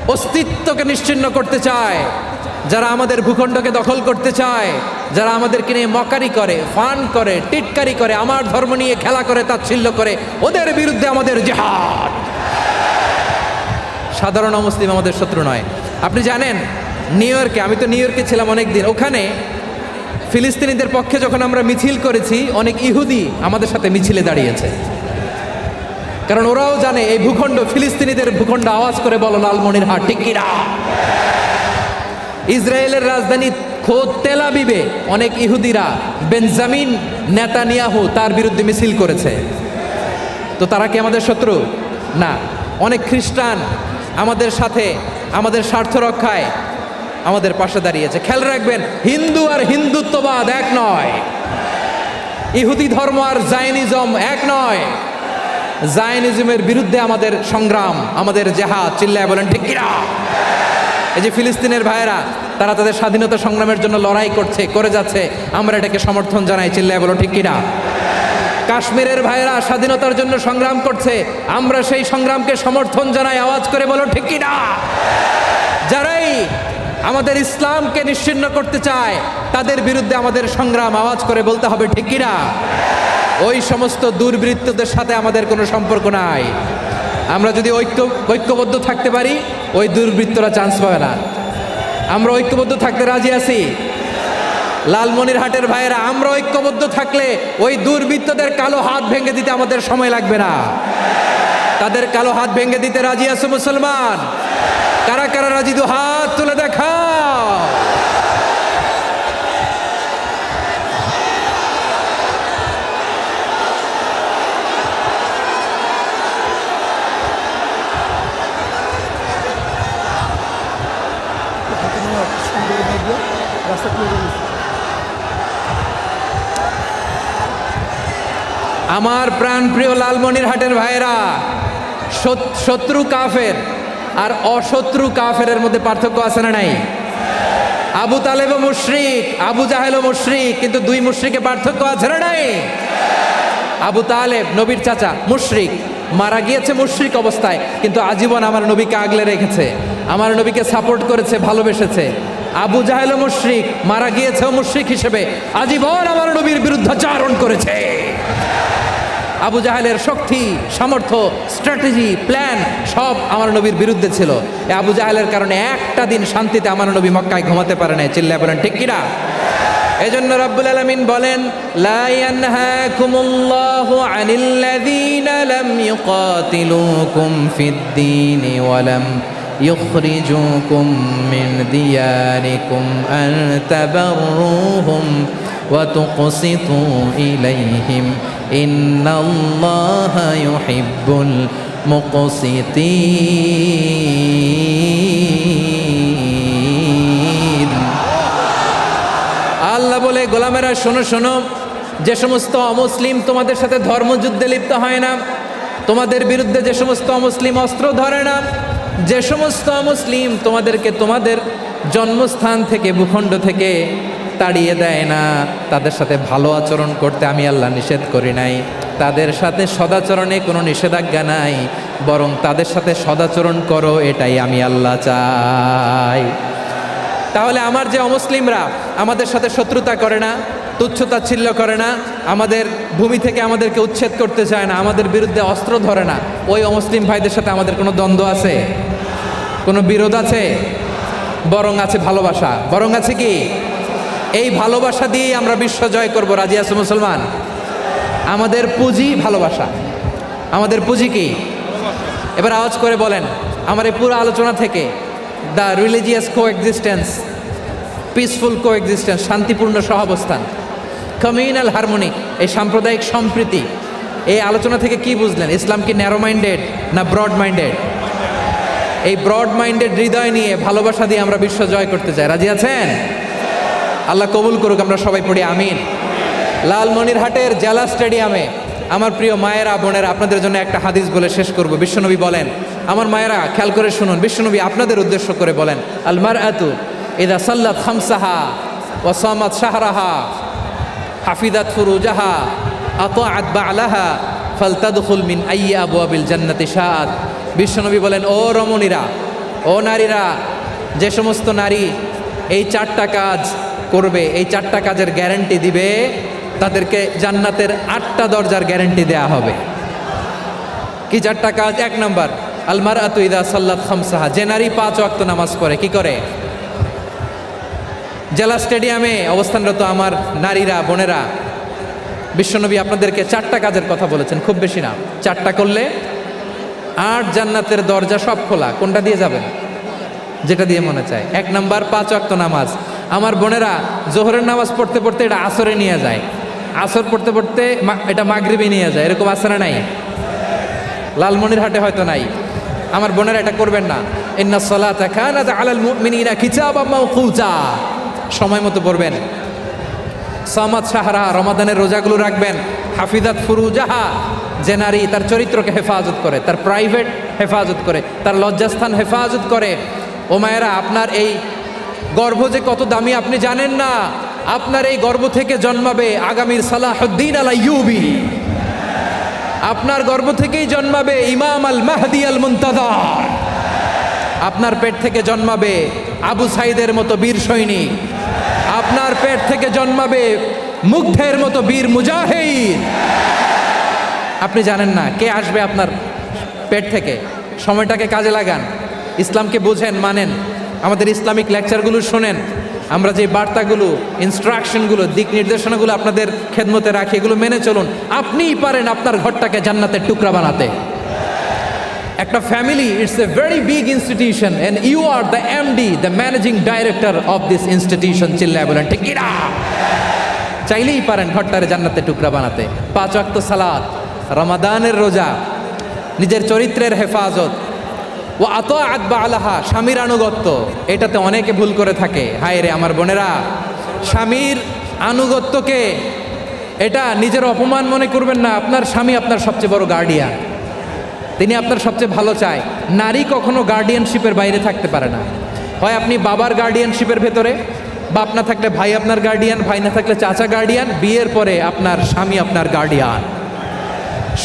অস্তিত্বকে নিশ্চিহ্ন করতে চায়, যারা আমাদের ভূখণ্ডকে দখল করতে চায়, যারা আমাদেরকে নিয়ে মকারি করে, ফান করে, টিটকারি করে, আমার ধর্ম নিয়ে খেলা করে, তাচ্ছিল্য করে, ওদের বিরুদ্ধে আমাদের জিহাদ। সাধারণ মুসলিম আমাদের শত্রু নয়। আপনি জানেন নিউ ইয়র্কে, আমি তো নিউ ইয়র্কে ছিলাম অনেক দিন, ওখানে ফিলিস্তিনিদের পক্ষে যখন আমরা মিছিল করেছি, অনেক ইহুদি আমাদের সাথে মিছিলে দাঁড়িয়েছে। কারণ ওরাও জানে এই ভূখণ্ড ফিলিস্তিনিদের ভূখণ্ড। আওয়াজ করে বলো লালমনিরহাট ঠিক কিনা। ইসরায়েলের রাজধানী খোদ তেল আবিবে অনেক ইহুদিরা বেঞ্জামিন নেতানিয়াহু তার বিরুদ্ধে মিছিল করেছে। তো তারা কি আমাদের শত্রু? না। অনেক খ্রিস্টান আমাদের সাথে আমাদের স্বার্থ রক্ষায় আমাদের পাশে দাঁড়িয়েছে। খেয়াল রাখবেন, হিন্দু আর হিন্দুত্ববাদ এক নয়, ইহুদি ধর্ম আর জায়নিজম এক নয়। জায়নিজমের বিরুদ্ধে আমাদের সংগ্রাম, আমাদের জেহাদ, চিল্লায় বলেন ঠিক কিনা। এই যে ফিলিস্তিনের ভাইয়েরা, তারা তাদের স্বাধীনতা সংগ্রামের জন্য লড়াই করছে, করে যাচ্ছে, আমরা এটাকে সমর্থন জানাই, চিল্লায় বলো ঠিক কিনা। কাশ্মীরের ভাইয়েরা স্বাধীনতার জন্য সংগ্রাম করছে, আমরা সেই সংগ্রামকে সমর্থন জানাই, আওয়াজ করে বলো ঠিক কিনা। যারাই আমাদের ইসলামকে নিশ্চিহ্ন করতে চায় তাদের বিরুদ্ধে আমাদের সংগ্রাম, আওয়াজ করে বলতে হবে ঠিক কিনা। ওই সমস্ত দুর্বৃত্তদের সাথে আমাদের কোনো সম্পর্ক নাই। আমরা যদি ঐক্যবদ্ধ থাকতে পারি, ওই দুর্বৃত্তরা চান্স পাবে না। আমরা ঐক্যবদ্ধ থাকতে রাজি আছি। লালমনিরহাটের ভাইয়েরা, আমরা ঐক্যবদ্ধ থাকলে ওই দুর্বৃত্তদের কালো হাত ভেঙে দিতে আমাদের সময় লাগবে না। তাদের কালো হাত ভেঙে দিতে রাজি আছো মুসলমান? কারা কারা রাজি? দু হাত তুলে দেখাও। আমার প্রাণ প্রিয় লালমনিরহাটের ভাইয়েরা, শত্রু কাফের আর অশত্রু কাফেরের মধ্যে পার্থক্য আছে না নাই? আবু তালেবও মুশরিক, আবু জাহেলও মুশরিক, কিন্তু দুই মুশরিকে পার্থক্য আছে না নাই? আবু তালেব নবীর চাচা, মুশরিক, মারা গিয়েছে মুশরিক অবস্থায়, কিন্তু আজীবন আমার নবীকে আগলে রেখেছে, আমার নবীকে সাপোর্ট করেছে, ভালোবেসেছে। আবু জাহেলও মুশরিক, মারা গিয়েছেও মুশরিক হিসেবে, আজীবন আমার নবীর বিরুদ্ধাচারণ করেছে। আবু জাহেলের শক্তি, সামর্থ্য, স্ট্র্যাটেজি, প্ল্যান সব আমার নবীর বিরুদ্ধে ছিল। এই আবু জাহেলের কারণে একটা দিন শান্তিতে আমার নবী মক্কায় ঘুমাতে পারে নাই, চিল্লায় বলেন ঠিক কিনা। এজন্য রব্বুল আলামিন বলেন, লা ইয়ানহাকুমুল্লাহু আনিল্লাযীনা লাম ইউকাতিলুকুম ফিদ-দীনি ওয়া লাম ইখরিজুকুম মিন দিয়ারিকুম আন তাবাররুহুম ওয়া তুকসিতু ইলাইহিম ইন্নাল্লাহা ইউহিব্বুল মুকসিতিন। আল্লাহ বলে, গোলাম গোলামেরা শোনো শোনো, যে সমস্ত অমুসলিম তোমাদের সাথে ধর্মযুদ্ধে লিপ্ত হয় না, তোমাদের বিরুদ্ধে যে সমস্ত অমুসলিম অস্ত্র ধরে না, যে সমস্ত অমুসলিম তোমাদেরকে তোমাদের জন্মস্থান থেকে ভূখণ্ড থেকে তাড়িয়ে দেয় না, তাদের সাথে ভালো আচরণ করতে আমি আল্লাহ নিষেধ করি নাই। তাদের সাথে সদাচরণে কোনো নিষেধাজ্ঞা নাই, বরং তাদের সাথে সদাচরণ করো, এটাই আমি আল্লাহ চাই। তাহলে আমার যে অমুসলিমরা আমাদের সাথে শত্রুতা করে না, তুচ্ছতাচ্ছিল্য করে না, আমাদের ভূমি থেকে আমাদেরকে উচ্ছেদ করতে চায় না, আমাদের বিরুদ্ধে অস্ত্র ধরে না, ওই অমুসলিম ভাইদের সাথে আমাদের কোনো দ্বন্দ্ব আছে? কোনো বিরোধ আছে? বরং আছে ভালোবাসা। বরং আছে কি? এই ভালোবাসা দিয়েই আমরা বিশ্ব জয় করব। রাজি আছো মুসলমান? আমাদের পুঁজি ভালোবাসা। আমাদের পুঁজি কি? এবার আওয়াজ করে বলেন, আমার এই পুরো আলোচনা থেকে the religious coexistence, peaceful coexistence, শান্তিপূর্ণ সহাবস্থান, কমিউনাল হারমোনি, এই সাম্প্রদায়িক সম্প্রীতি, এই আলোচনা থেকে কি বুঝলেন? ইসলাম কি ন্যারো মাইন্ডেড না ব্রড মাইন্ডেড? এই ব্রড মাইন্ডেড হৃদয় নিয়ে ভালোবাসা দিয়ে আমরা বিশ্ব জয় করতে চাই। রাজি আছেন? আল্লাহ কবুল করুক। আমরা সবাই পড়ি আমিন। লালমনিরহাটের জেলা স্টেডিয়ামে আমার প্রিয় মায়েরা বোনেরা, আপনাদের জন্য একটা হাদিস বলে শেষ করব। বিশ্বনবী বলেন, আমার মায়েরা খেয়াল করে শুনুন, বিশ্বনবী আপনাদের উদ্দেশ্য করে বলেন, আল মারআতু ইযা সাল্লাত খামসাহা ওয়া সামাত শাহরাহা হাফিজাত ফুরুজাহা আতাআত বা'লাহা ফালতাদখুল মিন আইয়ি আবওয়াবিল জান্নাতি শাআত। বিশ্বনবী বলেন, ও রমণীরা, ও নারীরা, যে সমস্ত নারী এই 4টা কাজ করবে, এই 4টা কাজের গ্যারান্টি দিবে, তাদেরকে জান্নাতের 8টা দরজার গ্যারান্টি দেয়া হবে। কি 4টা কাজ? 1 নম্বর, আল মারআতু ইযা সাল্লাত খামসাহা, যে নারী 5 ওয়াক্ত নামাজ পড়ে। কি করে? জেলা স্টেডিয়ামে অবস্থানরত আমার নারীরা বোনেরা, বিশ্বনবী আপনাদেরকে 4টা কাজের কথা বলেছেন, খুব বেশি না। 4টা করলে 8 জান্নাতের দরজা সব খোলা। কোনটা দিয়ে যাবেন? যেটা দিয়ে মনে চায়। 1 নাম্বার 5 ওয়াক্ত নামাজ। আমার বোনেরা জোহরের নামাজ পড়তে পড়তে এটা আসরে নিয়ে যায়, আসর পড়তে পড়তে এটা মাগরিবে নিয়ে যায়। এরকম আছে না নাই? লালমনিরহাটে হয়তো নাই। আমার বোনেরা এটা করবেন না। ইন্নাস সালাতা কানাত আলাল মুমিনিনা কিতাবাম মাওকুতা, সময় মতো পড়বেন। সামাত শাহরা, রমাদানের রোজাগুলো রাখবেন। হাফিজাত ফুরুজাহা, যে নারী তার চরিত্রকে হেফাজত করে, তার প্রাইভেট হেফাজত করে, তার লজ্জাস্থান হেফাজত করে। ও মায়েরা, আপনার এই গর্ভ যে কত দামি আপনি জানেন না। আপনার এই গর্ভ থেকে জন্মাবে আগামীর সালাহুদ্দিন আল আইয়ুবী। আপনার গর্ভ থেকেই জন্মাবে ইমাম আল মাহদি আল মুনতাযার। আপনার পেট থেকে জন্মাবে আবু সাইদের মতো বীর সৈনিক। আপনার পেট থেকে জন্মাবে মুগ্ধের মতো বীর মুজাহিদ। আপনি জানেন না কে আসবে আপনার পেট থেকে। সময়টাকে কাজে লাগান, ইসলামকে বুঝেন, মানেন, আমাদের ইসলামিক লেকচারগুলো শোনেন। আমরা যে বার্তাগুলো, ইনস্ট্রাকশনগুলো, দিক নির্দেশনাগুলো আপনাদের খেদমতে রাখি, এগুলো মেনে চলুন। আপনিই পারেন আপনার ঘরটাকে জান্নাতের টুকরা বানাতে। একটা family, it's a very big institution and you are the MD, the managing director of this institution. চিল্লায় বলেন ঠিক কিনা? চাইলেই পারেন ঘরটারে জান্নাতের টুকরা বানাতে। 5 ওয়াক্ত সালাত, রমাদানের রোজা, নিজের চরিত্রের হেফাজত, ও আতাআত বা'লাহা, স্বামীর আনুগত্য। এটাতে অনেকে ভুল করে থাকে। হায় রে আমার বোনেরা, স্বামীর আনুগত্যকে এটা নিজের অপমান মনে করবেন না। আপনার স্বামী আপনার সবচেয়ে বড় গার্ডিয়ান, তিনি আপনার সবচেয়ে ভালো চায়। নারী কখনো গার্ডিয়ানশিপের বাইরে থাকতে পারে না। হয় আপনি বাবার গার্ডিয়ানশিপের ভেতরে, বাপ না থাকলে ভাই আপনার গার্ডিয়ান, ভাই না থাকলে চাচা গার্ডিয়ান, বিয়ের পরে আপনার স্বামী আপনার গার্ডিয়ান।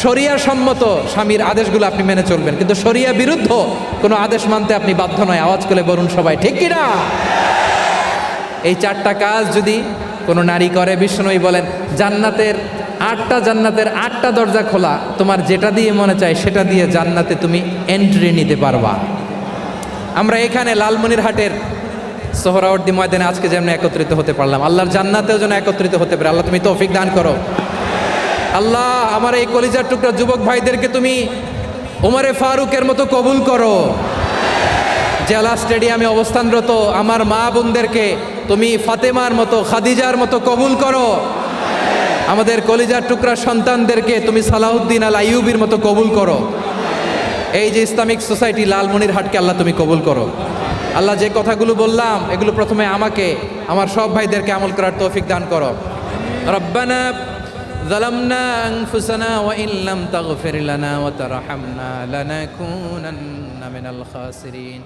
শরিয়া সম্মত স্বামীর আদেশগুলো আপনি মেনে চলবেন, কিন্তু শরিয়া বিরুদ্ধ কোনো আদেশ মানতে আপনি বাধ্য নয়। আওয়াজ করে বলুন সবাই ঠিক কিনা? এই 4টা কাজ যদি কোনো নারী করে, বিশ্বনবী বলেন জান্নাতের 8টা দরজা খোলা। তোমার যেটা দিয়ে মনে চায় সেটা দিয়ে জান্নাতে তুমি এন্ট্রি নিতে পারবা। আমরা এখানে লালমনিরহাটের সোহরাওয়ার্দী ময়দানে আজকে যেমন একত্রিত হতে পারলাম, আল্লাহর জান্নাতেও যেন একত্রিত হতে পারে। আল্লাহ তুমি তৌফিক দান করো। আল্লাহ আমার এই কলিজার টুকরা যুবক ভাইদেরকে তুমি ওমরে ফারুকের মতো কবুল করো। জেলা স্টেডিয়ামে অবস্থানরত আমার মা বোনদেরকে তুমি ফাতেমার মতো, খাদিজার মতো কবুল করো। আমাদের কলিজার টুকরা সন্তানদেরকে তুমি সালাহুদ্দিন আল আইয়ুবীর মতো কবুল করো। এই যে ইসলামিক সোসাইটি লালমনিরহাটকে আল্লাহ তুমি কবুল করো। আল্লাহ যে কথাগুলো বললাম এগুলো প্রথমে আমাকে, আমার সব ভাইদেরকে আমল করার তৌফিক দান করো। ربنا ظلمنا أنفسنا وإن لم تغفر لنا وترحمنا لنكونن من الخاسرين